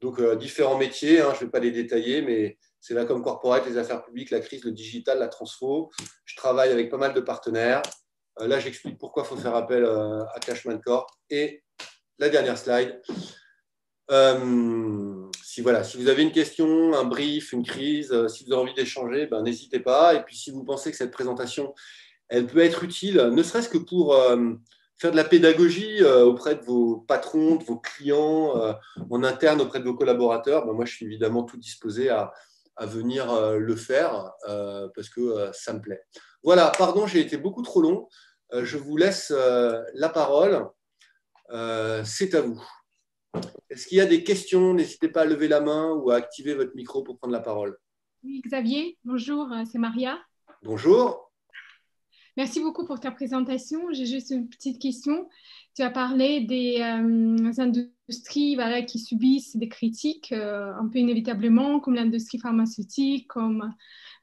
Donc, différents métiers, je ne vais pas les détailler, mais c'est là comme corporate, les affaires publiques, la crise, le digital, la transfo. Je travaille avec pas mal de partenaires. Là, j'explique pourquoi il faut faire appel à Clashman Corp. Et la dernière slide. Si vous avez une question, un brief, une crise, si vous avez envie d'échanger, n'hésitez pas. Et puis, si vous pensez que cette présentation, elle peut être utile, ne serait-ce que pour faire de la pédagogie auprès de vos patrons, de vos clients, en interne auprès de vos collaborateurs, moi, je suis évidemment tout disposé à venir le faire parce que ça me plaît. Voilà, pardon, j'ai été beaucoup trop long. Je vous laisse la parole. C'est à vous. Est-ce qu'il y a des questions ? N'hésitez pas à lever la main ou à activer votre micro pour prendre la parole. Oui, Xavier, bonjour, c'est Maria. Bonjour. Merci beaucoup pour ta présentation. J'ai juste une petite question. Tu as parlé des industries qui subissent des critiques un peu inévitablement, comme l'industrie pharmaceutique, comme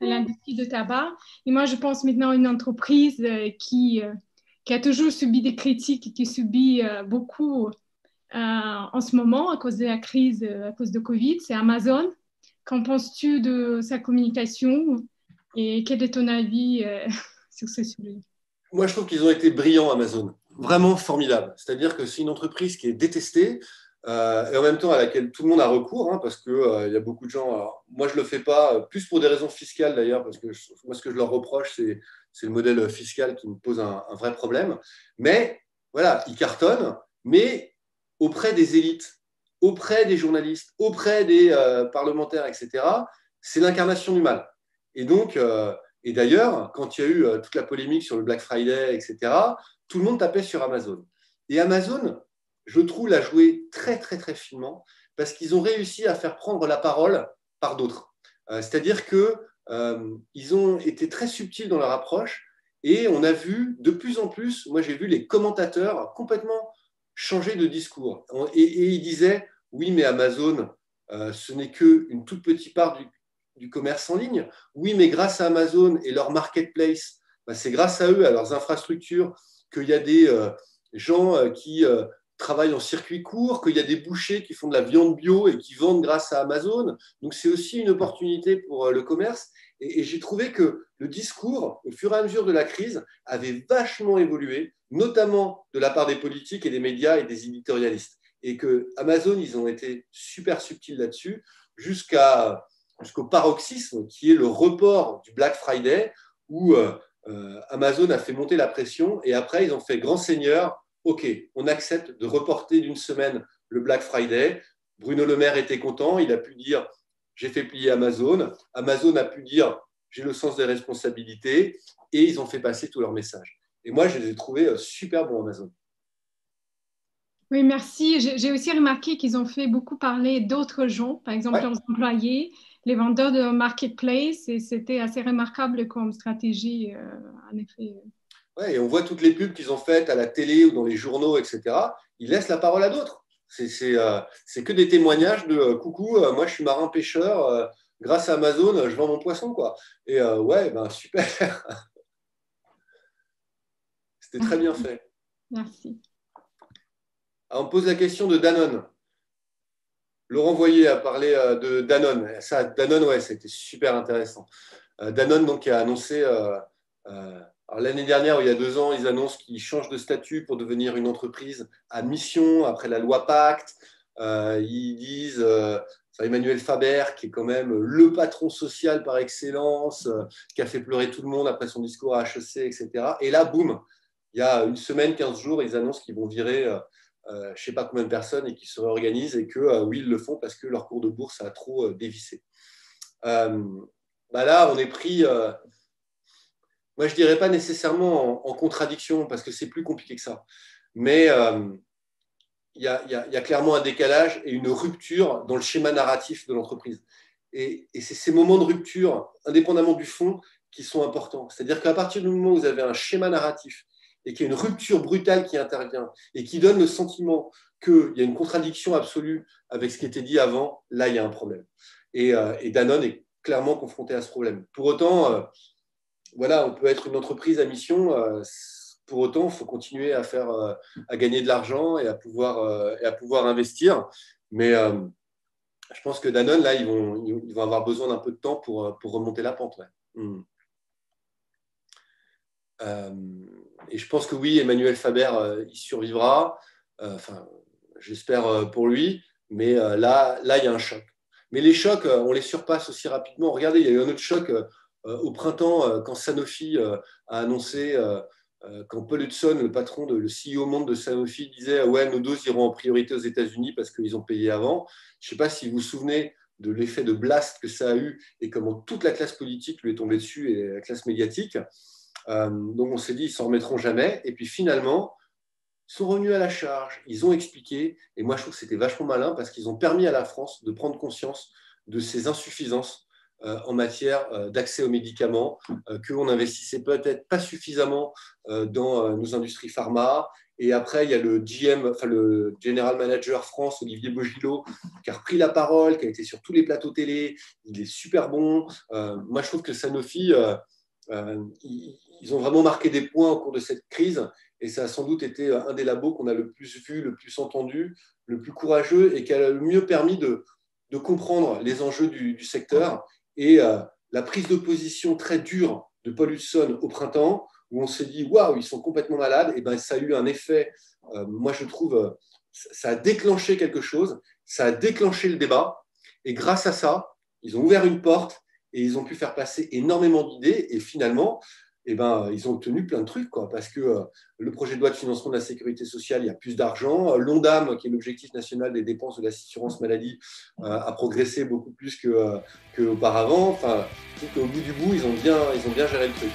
l'industrie de tabac. Et moi, je pense maintenant à une entreprise qui a toujours subi des critiques et qui subit beaucoup en ce moment à cause de la crise, à cause de Covid. C'est Amazon. Qu'en penses-tu de sa communication et quel est ton avis sur ce sujet ? Moi, je trouve qu'ils ont été brillants, Amazon. Vraiment formidable. C'est-à-dire que c'est une entreprise qui est détestée et en même temps à laquelle tout le monde a recours parce qu'il y a beaucoup de gens. Alors, moi, je ne le fais pas, plus pour des raisons fiscales d'ailleurs, parce que moi, ce que je leur reproche, c'est le modèle fiscal qui me pose un vrai problème. Mais voilà, ils cartonnent, mais auprès des élites, auprès des journalistes, auprès des parlementaires, etc., c'est l'incarnation du mal. Et donc, et d'ailleurs, quand il y a eu toute la polémique sur le Black Friday, etc., tout le monde tapait sur Amazon. Et Amazon, je trouve, l'a joué très, très, très finement parce qu'ils ont réussi à faire prendre la parole par d'autres. C'est-à-dire qu'ils ont été très subtils dans leur approche et on a vu de plus en plus, moi j'ai vu les commentateurs complètement changer de discours. Et ils disaient, oui, mais Amazon, ce n'est qu'une toute petite part du commerce en ligne. Oui, mais grâce à Amazon et leur marketplace, c'est grâce à eux, à leurs infrastructures, qu'il y a des gens qui travaillent en circuit court, qu'il y a des bouchers qui font de la viande bio et qui vendent grâce à Amazon. Donc, c'est aussi une opportunité pour le commerce. Et j'ai trouvé que le discours, au fur et à mesure de la crise, avait vachement évolué notamment de la part des politiques et des médias et des éditorialistes. Et que Amazon, ils ont été super subtils là-dessus, jusqu'au paroxysme qui est le report du Black Friday, où Amazon a fait monter la pression et après, ils ont fait grand seigneur, OK, on accepte de reporter d'une semaine le Black Friday. Bruno Le Maire était content, il a pu dire j'ai fait plier Amazon. Amazon a pu dire j'ai le sens des responsabilités et ils ont fait passer tous leurs messages. Et moi, je les ai trouvés super bons, Amazon. Oui, merci. J'ai aussi remarqué qu'ils ont fait beaucoup parler d'autres gens, par exemple Ouais. leurs employés, les vendeurs de marketplace, et c'était assez remarquable comme stratégie, en effet. Ouais, et on voit toutes les pubs qu'ils ont faites à la télé ou dans les journaux, etc. Ils laissent la parole à d'autres. C'est que des témoignages de coucou, moi je suis marin-pêcheur, grâce à Amazon, je vends mon poisson, quoi. Et ouais, ben super, c'était très bien fait. Merci. Alors, on me pose la question de Danone. Laurent Voyer a parlé de Danone. Ça, Danone, ouais, c'était super intéressant. Danone, donc, a annoncé, alors, l'année dernière, ou il y a 2 ans, ils annoncent qu'ils changent de statut pour devenir une entreprise à mission après la loi Pacte. Ils disent, Emmanuel Faber, qui est quand même le patron social par excellence, qui a fait pleurer tout le monde après son discours à HEC, etc. Et là, boum, il y a une semaine, 15 jours, ils annoncent qu'ils vont virer je ne sais pas combien de personnes et qu'ils se réorganisent et que oui, ils le font parce que leur cours de bourse a trop dévissé. Là, on est pris, moi je ne dirais pas nécessairement en contradiction parce que c'est plus compliqué que ça. Mais il y a clairement un décalage et une rupture dans le schéma narratif de l'entreprise. Et c'est ces moments de rupture, indépendamment du fond, qui sont importants. C'est-à-dire qu'à partir du moment où vous avez un schéma narratif et qu'il y a une rupture brutale qui intervient et qui donne le sentiment qu'il y a une contradiction absolue avec ce qui était dit avant, là, il y a un problème. Et Danone est clairement confronté à ce problème. Pour autant, voilà, on peut être une entreprise à mission. Pour autant, il faut continuer à gagner de l'argent et à pouvoir investir. Mais je pense que Danone, là, ils vont avoir besoin d'un peu de temps pour remonter la pente. Ouais. Et je pense que oui, Emmanuel Faber, il survivra. J'espère pour lui. Mais là, il y a un choc. Mais les chocs, on les surpasse aussi rapidement. Regardez, il y a eu un autre choc au printemps quand Sanofi a annoncé, quand Paul Hudson, le patron, le CEO monde de Sanofi, disait ouais, nos doses iront en priorité aux États-Unis parce qu'ils ont payé avant. Je ne sais pas si vous vous souvenez de l'effet de blast que ça a eu et comment toute la classe politique lui est tombée dessus et la classe médiatique. Donc on s'est dit, ils ne s'en remettront jamais. Et puis finalement, ils sont revenus à la charge, ils ont expliqué. Et moi, je trouve que c'était vachement malin parce qu'ils ont permis à la France de prendre conscience de ses insuffisances en matière d'accès aux médicaments, qu'on n'investissait peut-être pas suffisamment dans nos industries pharma. Et après, il y a le le General Manager France, Olivier Bogilot, qui a repris la parole, qui a été sur tous les plateaux télé. Il est super bon. Moi, je trouve que Sanofi... ils ont vraiment marqué des points au cours de cette crise et ça a sans doute été un des labos qu'on a le plus vu, le plus entendu, le plus courageux et qui a le mieux permis de comprendre les enjeux du secteur et la prise de position très dure de Paul Hudson au printemps où on s'est dit waouh, ils sont complètement malades, et ben ça a eu un effet, moi je trouve, ça a déclenché quelque chose, ça a déclenché le débat et grâce à ça, ils ont ouvert une porte et ils ont pu faire passer énormément d'idées et finalement, ils ont obtenu plein de trucs, quoi, parce que le projet de loi de financement de la sécurité sociale, il y a plus d'argent. L'ONDAM, qui est l'objectif national des dépenses de l'assurance maladie, a progressé beaucoup plus qu'auparavant. Enfin, je trouve qu'au bout du bout, ils ont bien géré le truc.